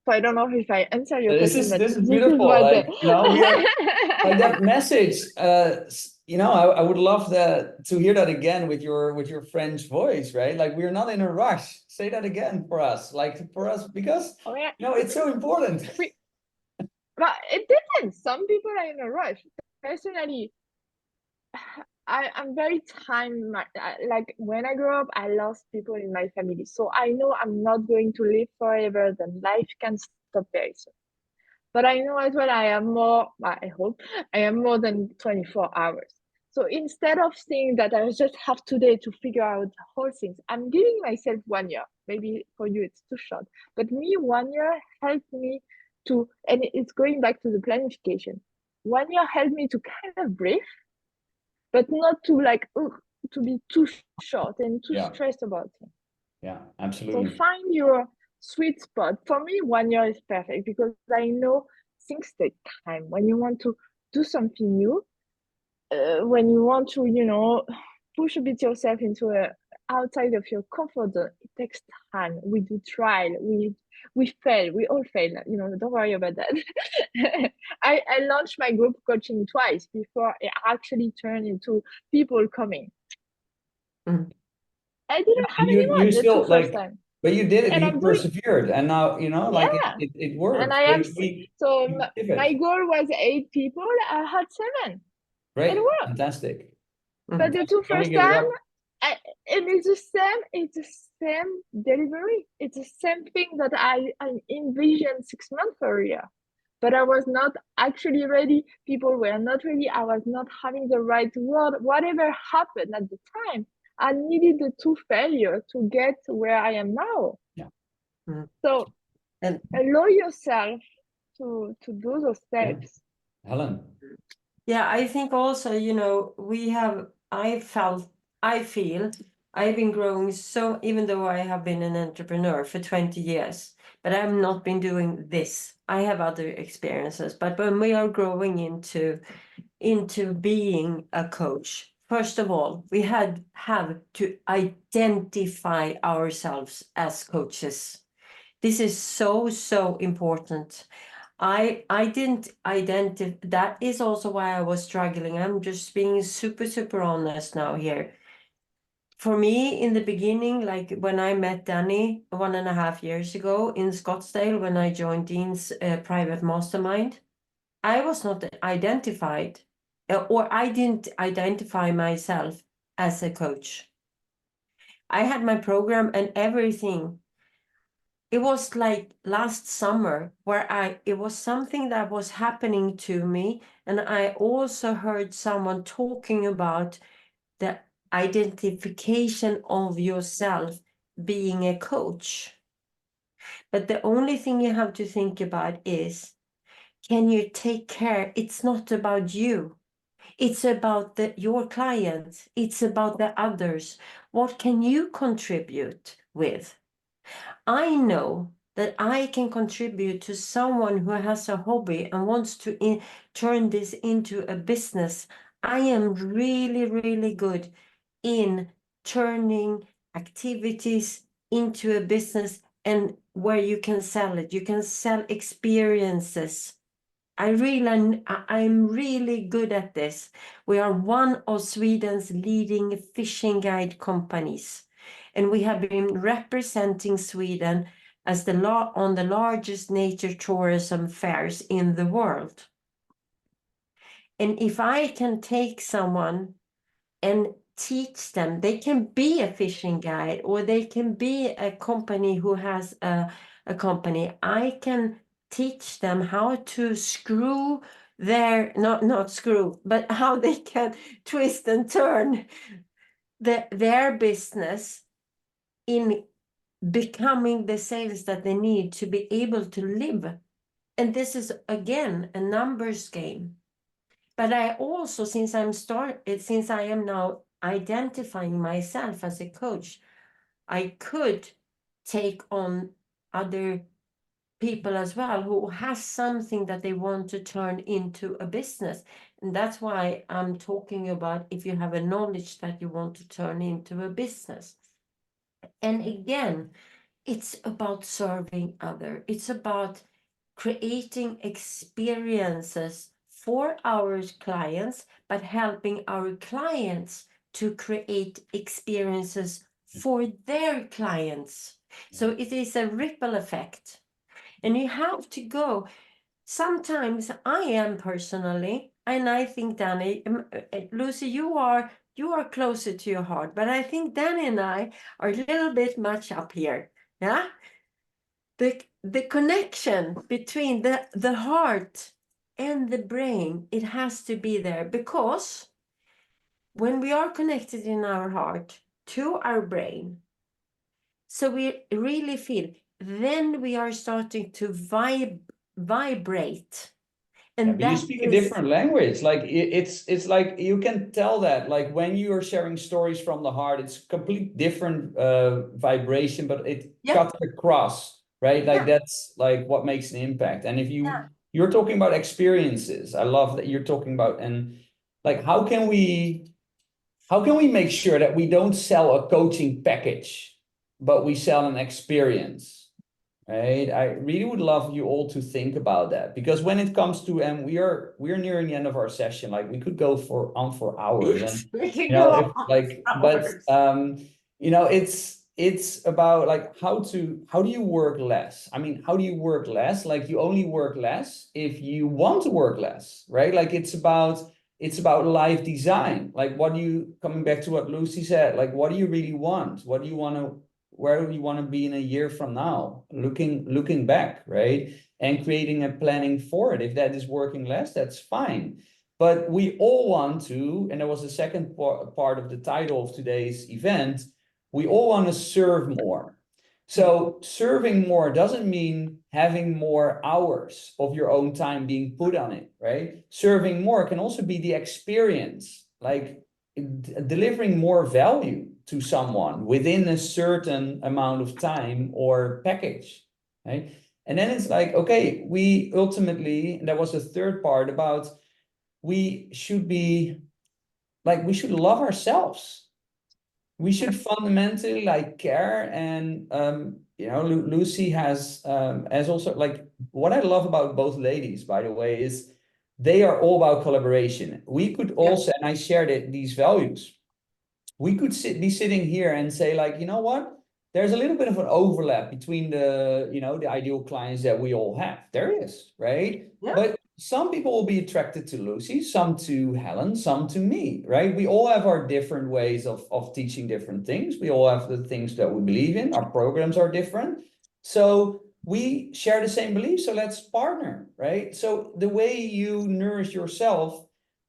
So I don't know if I answer your question, but This is beautiful. Like, you know, we are like that message. You know, I would love to hear that again with your French voice, right? Like, we're not in a rush. Say that again for us, like for us, because you know, it's so important. But it depends. Some people are in a rush. Personally, I'm very like when I grew up, I lost people in my family. So I know I'm not going to live forever. Then life can stop very soon. But I know as well I am more, I hope, I am more than 24 hours. So instead of saying that I just have today to figure out the whole things, I'm giving myself 1 year. Maybe for you it's too short, but me, 1 year helped me to, and it's going back to the planification. 1 year helped me to kind of breathe, but not to like, to be too short and too stressed about it. Yeah, absolutely. So find your sweet spot. For me, 1 year is perfect because I know things take time. When you want to do something new, when you want to, you know, push a bit yourself into outside of your comfort zone, it takes time. We do trial, we fail, we all fail, you know, don't worry about that. I launched my group coaching twice before it actually turned into people coming. I didn't have anyone the still, first time. But you did it, And you I'm persevered, and now, you know, like it worked. And I am, so my goal was 8 people, I had 7. Great, it worked. Fantastic. But the 2 first time, and it's the same delivery. It's the same thing that I envisioned 6 months earlier. But I was not actually ready. People were not ready. I was not having the right word. Whatever happened at the time, I needed the 2 failures to get where I am now. Yeah. So allow yourself to do those steps. Yeah. Helen. Yeah, I think also, you know, I feel I've been growing, so even though I have been an entrepreneur for 20 years, but I've not been doing this. I have other experiences, but when we are growing into being a coach, first of all, we have to identify ourselves as coaches. This is so important. I didn't identify. That is also why I was struggling. I'm just being super honest now here. For me, in the beginning, like when I met Danny 1.5 years ago in Scottsdale, when I joined Dean's private mastermind, I was not identified, or I didn't identify myself as a coach. I had my program and everything. It was like last summer where it was something that was happening to me. And I also heard someone talking about the identification of yourself being a coach. But the only thing you have to think about is, can you take care? It's not about you. It's about your clients. It's about the others. What can you contribute with? I know that I can contribute to someone who has a hobby and wants to turn this into a business. I am really good in turning activities into a business, and where you can sell it. You can sell experiences. I'm really good at this. We are one of Sweden's leading fishing guide companies, and we have been representing Sweden as on the largest nature tourism fairs in the world. And if I can take someone and teach them, they can be a fishing guide, or they can be a company who has a company. I can teach them how to screw not screw, but how they can twist and turn their business in becoming the sales that they need to be able to live. And this is, again, a numbers game. But I also, since I am now identifying myself as a coach, I could take on other people as well who has something that they want to turn into a business. And that's why I'm talking about if you have a knowledge that you want to turn into a business. And again, it's about serving others. It's about creating experiences for our clients, but helping our clients to create experiences for their clients. So it is a ripple effect. And you have to go. Sometimes I am personally, and I think Danny, Lucie, you are closer to your heart, but I think Danny and I are a little bit much up here. Yeah. the connection between the heart and the brain, it has to be there, because when we are connected in our heart to our brain, so we really feel, then we are starting to vibrate. And but you speak a different language. Like it's like you can tell that, like when you are sharing stories from the heart, it's complete different vibration, but it cuts across, right? Like that's like what makes an impact. And if you're talking about experiences, I love that you're talking about, and like how can we make sure that we don't sell a coaching package, but we sell an experience? Right. I really would love you all to think about that, because when it comes to, and we're nearing the end of our session, like we could go for hours, and you know, if like, but you know, it's about like how do you work less? I mean, how do you work less? Like you only work less if you want to work less, right? Like it's about life design. Like what do you, coming back to what Lucie said, like what do you really want? What do you want to, where do you want to be in a year from now, looking back, right? And creating a planning for it. If that is working less, that's fine. But we all want to, and that was the second part of the title of today's event, we all want to serve more. So serving more doesn't mean having more hours of your own time being put on it, right? Serving more can also be the experience, like delivering more value to someone within a certain amount of time or package, right? And then it's like, okay, we ultimately, and that was the third part about, we should be like, we should love ourselves. We should fundamentally like care. And you know, Lucie has also, like, what I love about both ladies, by the way, is they are all about collaboration. We could also, and I shared these values, we could be sitting here and say, like, you know what, there's a little bit of an overlap between the, you know, the ideal clients that we all have. There is, right? But some people will be attracted to Lucie, some to Helen, some to me, right? We all have our different ways of teaching different things. We all have the things that we believe in. Our programs are different. So we share the same beliefs, so let's partner, right? So the way you nourish yourself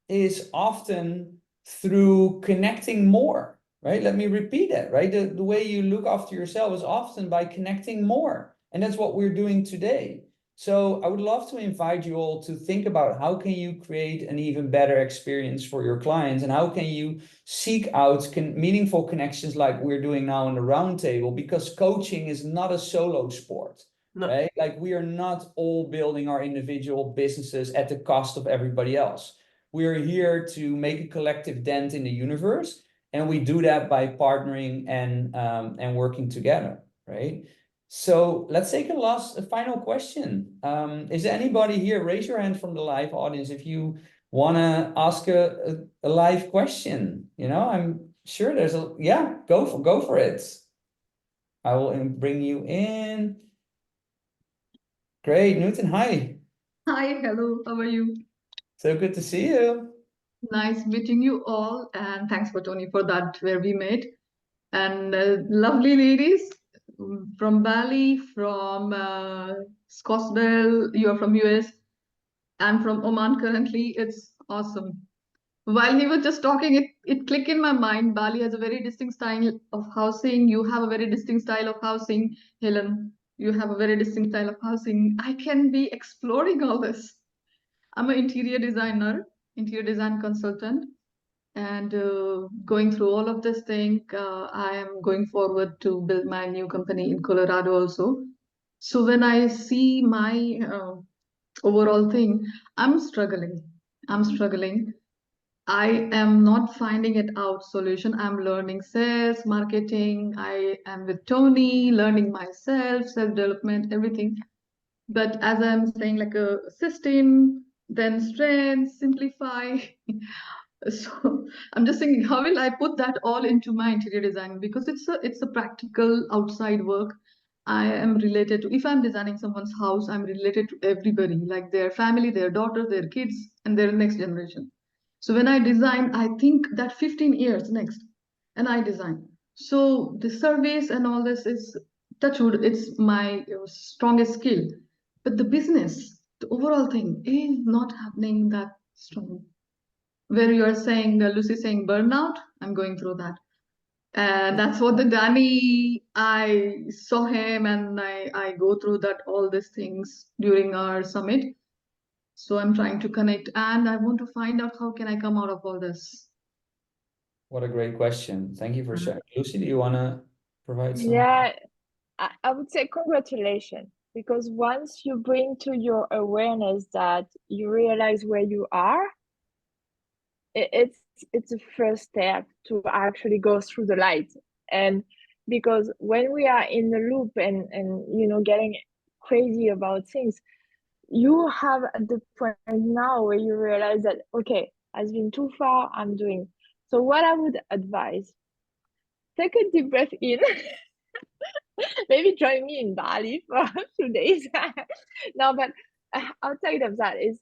is often through connecting more, right? Let me repeat that, right? The way you look after yourself is often by connecting more. And that's what we're doing today. So I would love to invite you all to think about how can you create an even better experience for your clients, and how can you seek out meaningful connections like we're doing now in the Roundtable, because coaching is not a solo sport, right? Like we are not all building our individual businesses at the cost of everybody else. We are here to make a collective dent in the universe, and we do that by partnering and working together, right? So let's take a final question. Is there anybody here? Raise your hand from the live audience if you want to ask a live question. You know, I'm sure there's go for it. I will bring you in. Great, Newton. Hi. Hi, hello, how are you? So good to see you. Nice meeting you all, and thanks for Tony for that where we met. And lovely ladies from Bali, from Scottsdale, you're from US. I'm from Oman currently. It's awesome. While he was just talking, it clicked in my mind. Bali has a very distinct style of housing. You have a very distinct style of housing. Helen, you have a very distinct style of housing. I can be exploring all this. I'm an interior designer, interior design consultant, and going through all of this thing, I am going forward to build my new company in Colorado also. So when I see my overall thing, I'm struggling. I am not finding it out solution. I'm learning sales, marketing. I am with Tony, learning myself, self-development, everything. But as I'm saying, like a system, then strength, simplify. So I'm just thinking, how will I put that all into my interior design? Because it's a practical outside work. I am related to, if I'm designing someone's house, I'm related to everybody, like their family, their daughter, their kids, and their next generation. So when I design, I think that 15 years next, and I design. So the surveys and all this is touch wood, it's my strongest skill. But the business, the overall thing is not happening that strong. Where you are saying, Lucy saying burnout, I'm going through that. And that's what the Danny, I saw him and I go through that, all these things during our summit. So I'm trying to connect and I want to find out how can I come out of all this. What a great question. Thank you for sharing. Lucie, do you want to provide some? Yeah, I would say congratulations, because once you bring to your awareness that you realize where you are, it's a first step to actually go through the light. And because when we are in the loop and getting crazy about things, you have at the point now where you realize that, okay, I've been too far, I'm doing. So what I would advise, take a deep breath in. Maybe join me in Bali for a few days. No, but outside of that is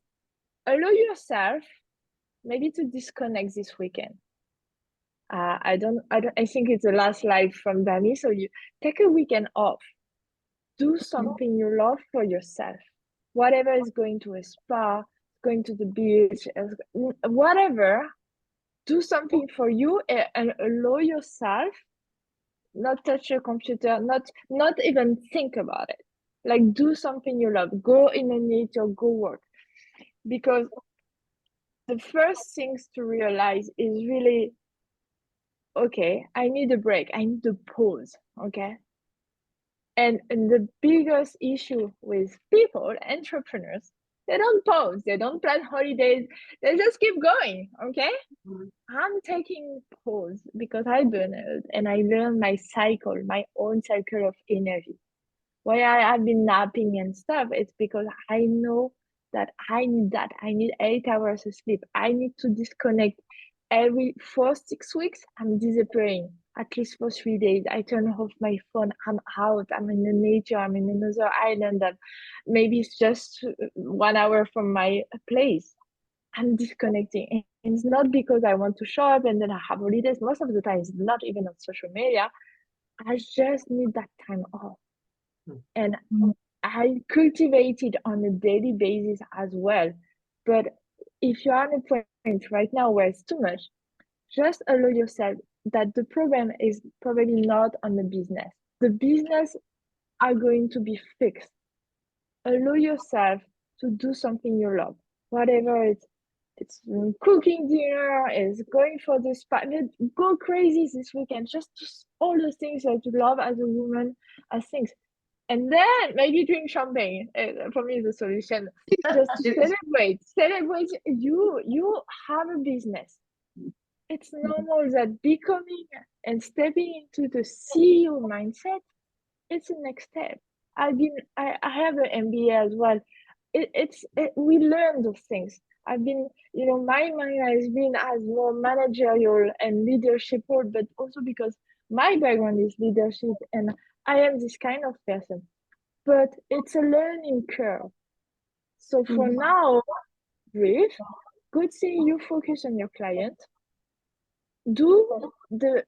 allow yourself maybe to disconnect this weekend. I think it's the last live from Danny. So you take a weekend off, do something you love for yourself, whatever is going to a spa, going to the beach, whatever, do something for you and allow yourself not touch your computer, not even think about it. Like, do something you love, go in the nature, go work. Because the first things to realize is really, okay, I need a break, I need a pause, okay? And the biggest issue with people, entrepreneurs, they don't pause, they don't plan holidays, they just keep going, okay? I'm taking pause because I burn out and I learn my cycle, my own cycle of energy. Why I have been napping and stuff, it's because I know that I need that. I need 8 hours of sleep. I need to disconnect. Every 4-6 weeks, I'm disappearing, at least for 3 days. I turn off my phone. I'm out. I'm in the nature. I'm in another island. And maybe it's just 1 hour from my place. I'm disconnecting. And it's not because I want to show up and then I have holidays. Most of the time, it's not even on social media. I just need that time off. And I cultivate it on a daily basis as well. But if you're at a point right now where it's too much, just allow yourself that the problem is probably not on the business. The business are going to be fixed. Allow yourself to do something you love, whatever it's cooking dinner, is going for the spa. Go crazy this weekend. Just all the things that you love as a woman, as things. And then maybe drink champagne. For me, is the solution. Just celebrate. You have a business. It's normal that becoming and stepping into the CEO mindset, it's the next step. I have an MBA as well. We learn those things. I've been, my mind has been as more managerial and leadership role, but also because my background is leadership and I am this kind of person. But it's a learning curve. So for now, breathe. Good thing you focus on your client. Do the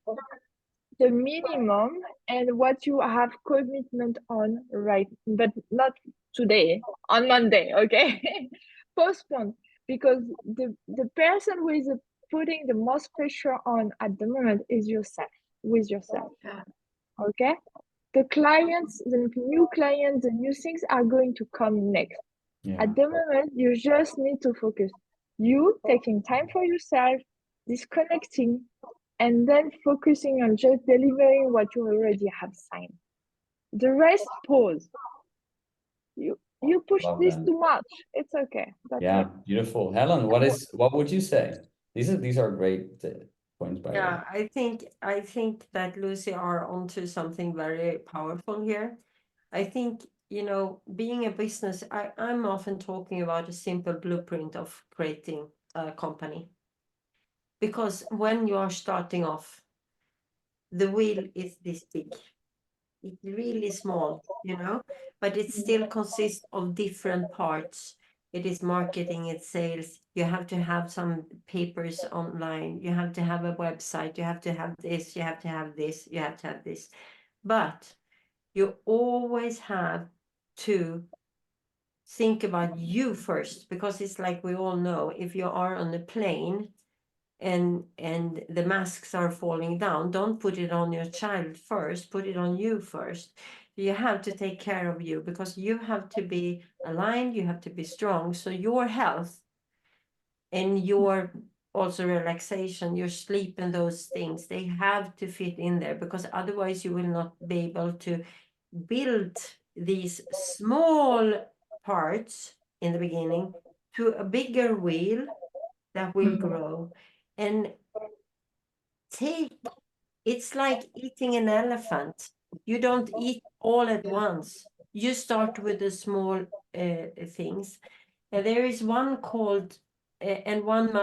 minimum and what you have commitment on, right? But not today, on Monday, okay? Postpone, because the person who is putting the most pressure on at the moment is yourself, with yourself. Okay? The clients, the new clients, the new things are going to come next. Yeah. At the moment, you just need to focus. You taking time for yourself, disconnecting, and then focusing on just delivering what you already have signed. The rest, pause. You push Love this that. too much. It's okay. That's Yeah, it. beautiful. Helen, what would you say? These are great points, by the way. Yeah, I think that Lucy are onto something very powerful here. I think, being a business, I'm often talking about a simple blueprint of creating a company. Because when you are starting off, the wheel is this big. It's really small, but it still consists of different parts. It is marketing, it's sales. You have to have some papers online. You have to have a website. You have to have this. You have to have this. You have to have this. But You always have to think about you first, because it's like we all know, if you are on a plane and the masks are falling down, don't put it on your child first, put it on you first. You have to take care of you, because you have to be aligned, you have to be strong. So your health and your also relaxation, your sleep and those things, they have to fit in there, because otherwise you will not be able to build these small parts in the beginning to a bigger wheel that will grow. And it's like eating an elephant. You don't eat all at once. You start with the small things. And there is one called and one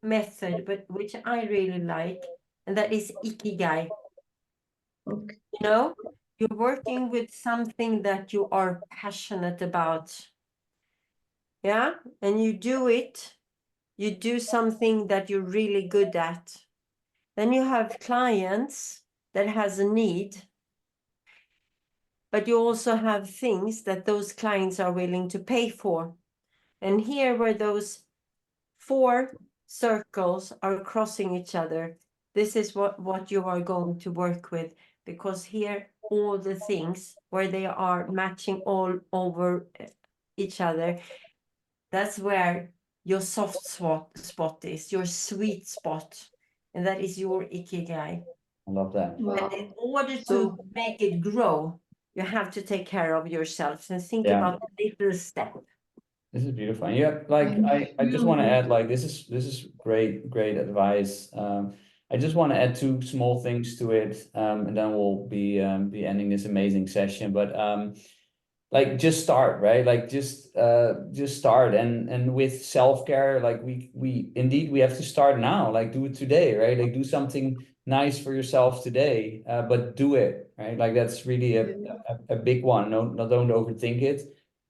method, but which I really like, and that is Ikigai. Okay. You know, you're working with something that you are passionate about. Yeah, and you do something that you're really good at. Then you have clients that has a need, but you also have things that those clients are willing to pay for. And here, where those 4 circles are crossing each other, this is what you are going to work with, because here all the things where they are matching all over each other, that's where your soft spot is, your sweet spot, and that is your ikigai. I love that. And Wow. in order to So make it grow, you have to take care of yourself and think Yeah. about the little step. This is beautiful. And yeah, like thank I just want to you. add, like this is great advice. I just want to add 2 small things to it, and then we'll be ending this amazing session. But like just start, right? Like just start, and with self-care, like we indeed we have to start now. Like do it today, right? Like do something nice for yourself today, but do it, right? Like that's really a big one. No, don't overthink it.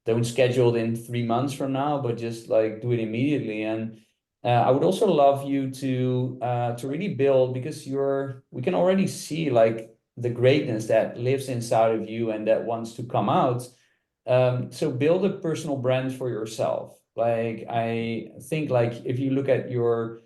Don't schedule it in 3 months from now, but just like do it immediately. And I would also love you to really build, because we can already see like the greatness that lives inside of you and that wants to come out. So build a personal brand for yourself. Like I think, like if you look at your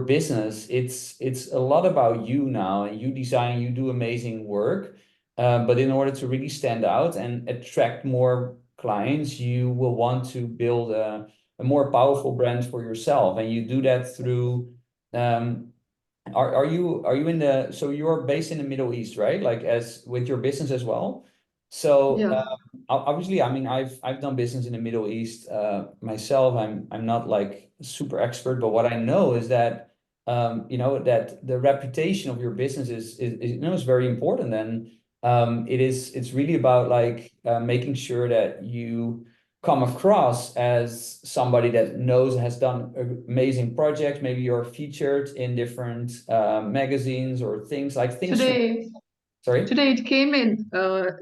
business, it's a lot about you now, and you design, you do amazing work. But in order to really stand out and attract more clients, you will want to build a more powerful brand for yourself, and you do that through. Are you in the, so you're based in the Middle East, right? Like as with your business as well. So Yeah. obviously, I mean, I've done business in the Middle East myself. I'm not like super expert, but what I know is that you know, that the reputation of your business is you know, is very important. And it's really about like making sure that you come across as somebody that knows, has done amazing projects. Maybe you're featured in different magazines or things like things. Today, Sorry. today it came in.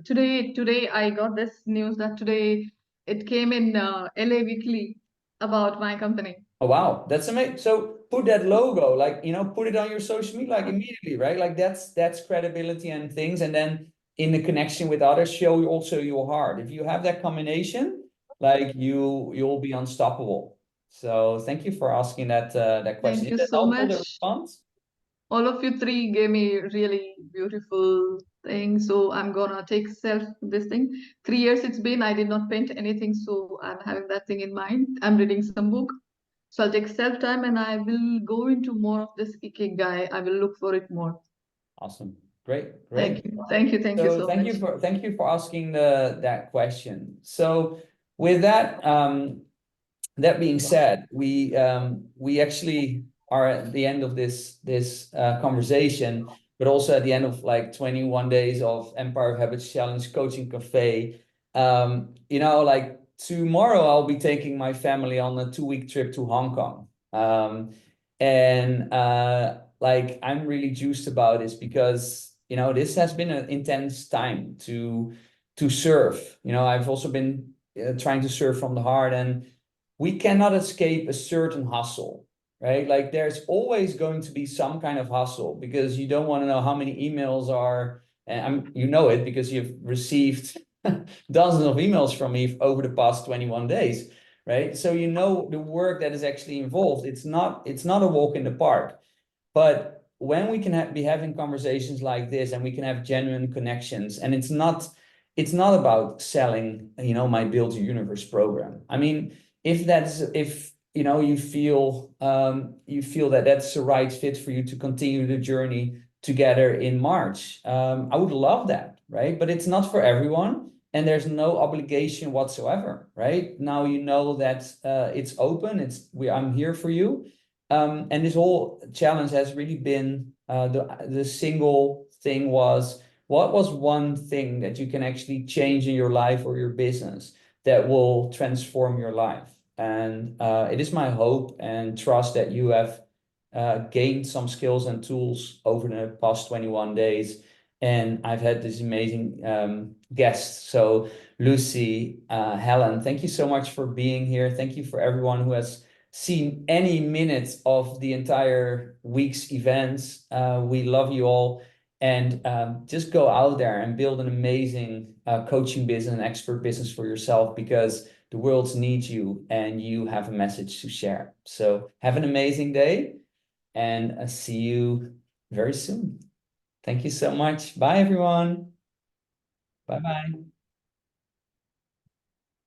Today I got this news that today it came in LA Weekly about my company. Oh, wow, that's amazing. So put that logo, like, you know, put it on your social media, like immediately, right? Like that's credibility and things. And then in the connection with others, show also your heart. If you have that combination, like you'll be unstoppable. So thank you for asking that question. Thank Is you that so helpful, the much. response? All of you 3 gave me really beautiful things. So I'm gonna take this thing. 3 years it's been, I did not paint anything. So I'm having that thing in mind. I'm reading some book. So I'll take self time and I will go into more of this ikigai. I will look for it more. Awesome. Great. Thank you. Thank you. Thank you So so much. thank you for asking that question. So with that, that being said, we actually are at the end of this conversation, but also at the end of like 21 days of Empire of Habits Challenge Coaching Cafe. You know, like tomorrow I'll be taking my family on a 2-week trip to Hong Kong. And like I'm really juiced about this, because you know, this has been an intense time to surf. You know, I've also been trying to surf from the heart, and we cannot escape a certain hustle, right? Like there's always going to be some kind of hustle, because you don't want to know how many emails are And you know it because you've received dozens of emails from me over the past 21 days, right? So you know the work that is actually involved. It's not a walk in the park. But when we can be having conversations like this, and we can have genuine connections, and it's not about selling, my Build Your Universe program. I mean, if you feel that that's the right fit for you to continue the journey together in March, I would love that, right? But it's not for everyone, and there's no obligation whatsoever, right? Now you know that it's open. I'm here for you. And this whole challenge has really been the single thing was, what was one thing that you can actually change in your life or your business that will transform your life? And it is my hope and trust that you have gained some skills and tools over the past 21 days. And I've had this amazing guests. So Lucie, Helen, thank you so much for being here. Thank you for everyone who has seen any minute of the entire week's events. We love you all. And just go out there and build an amazing coaching business and expert business for yourself, because the world needs you and you have a message to share. So have an amazing day, and I'll see you very soon. Thank you so much. Bye, everyone. Bye-bye.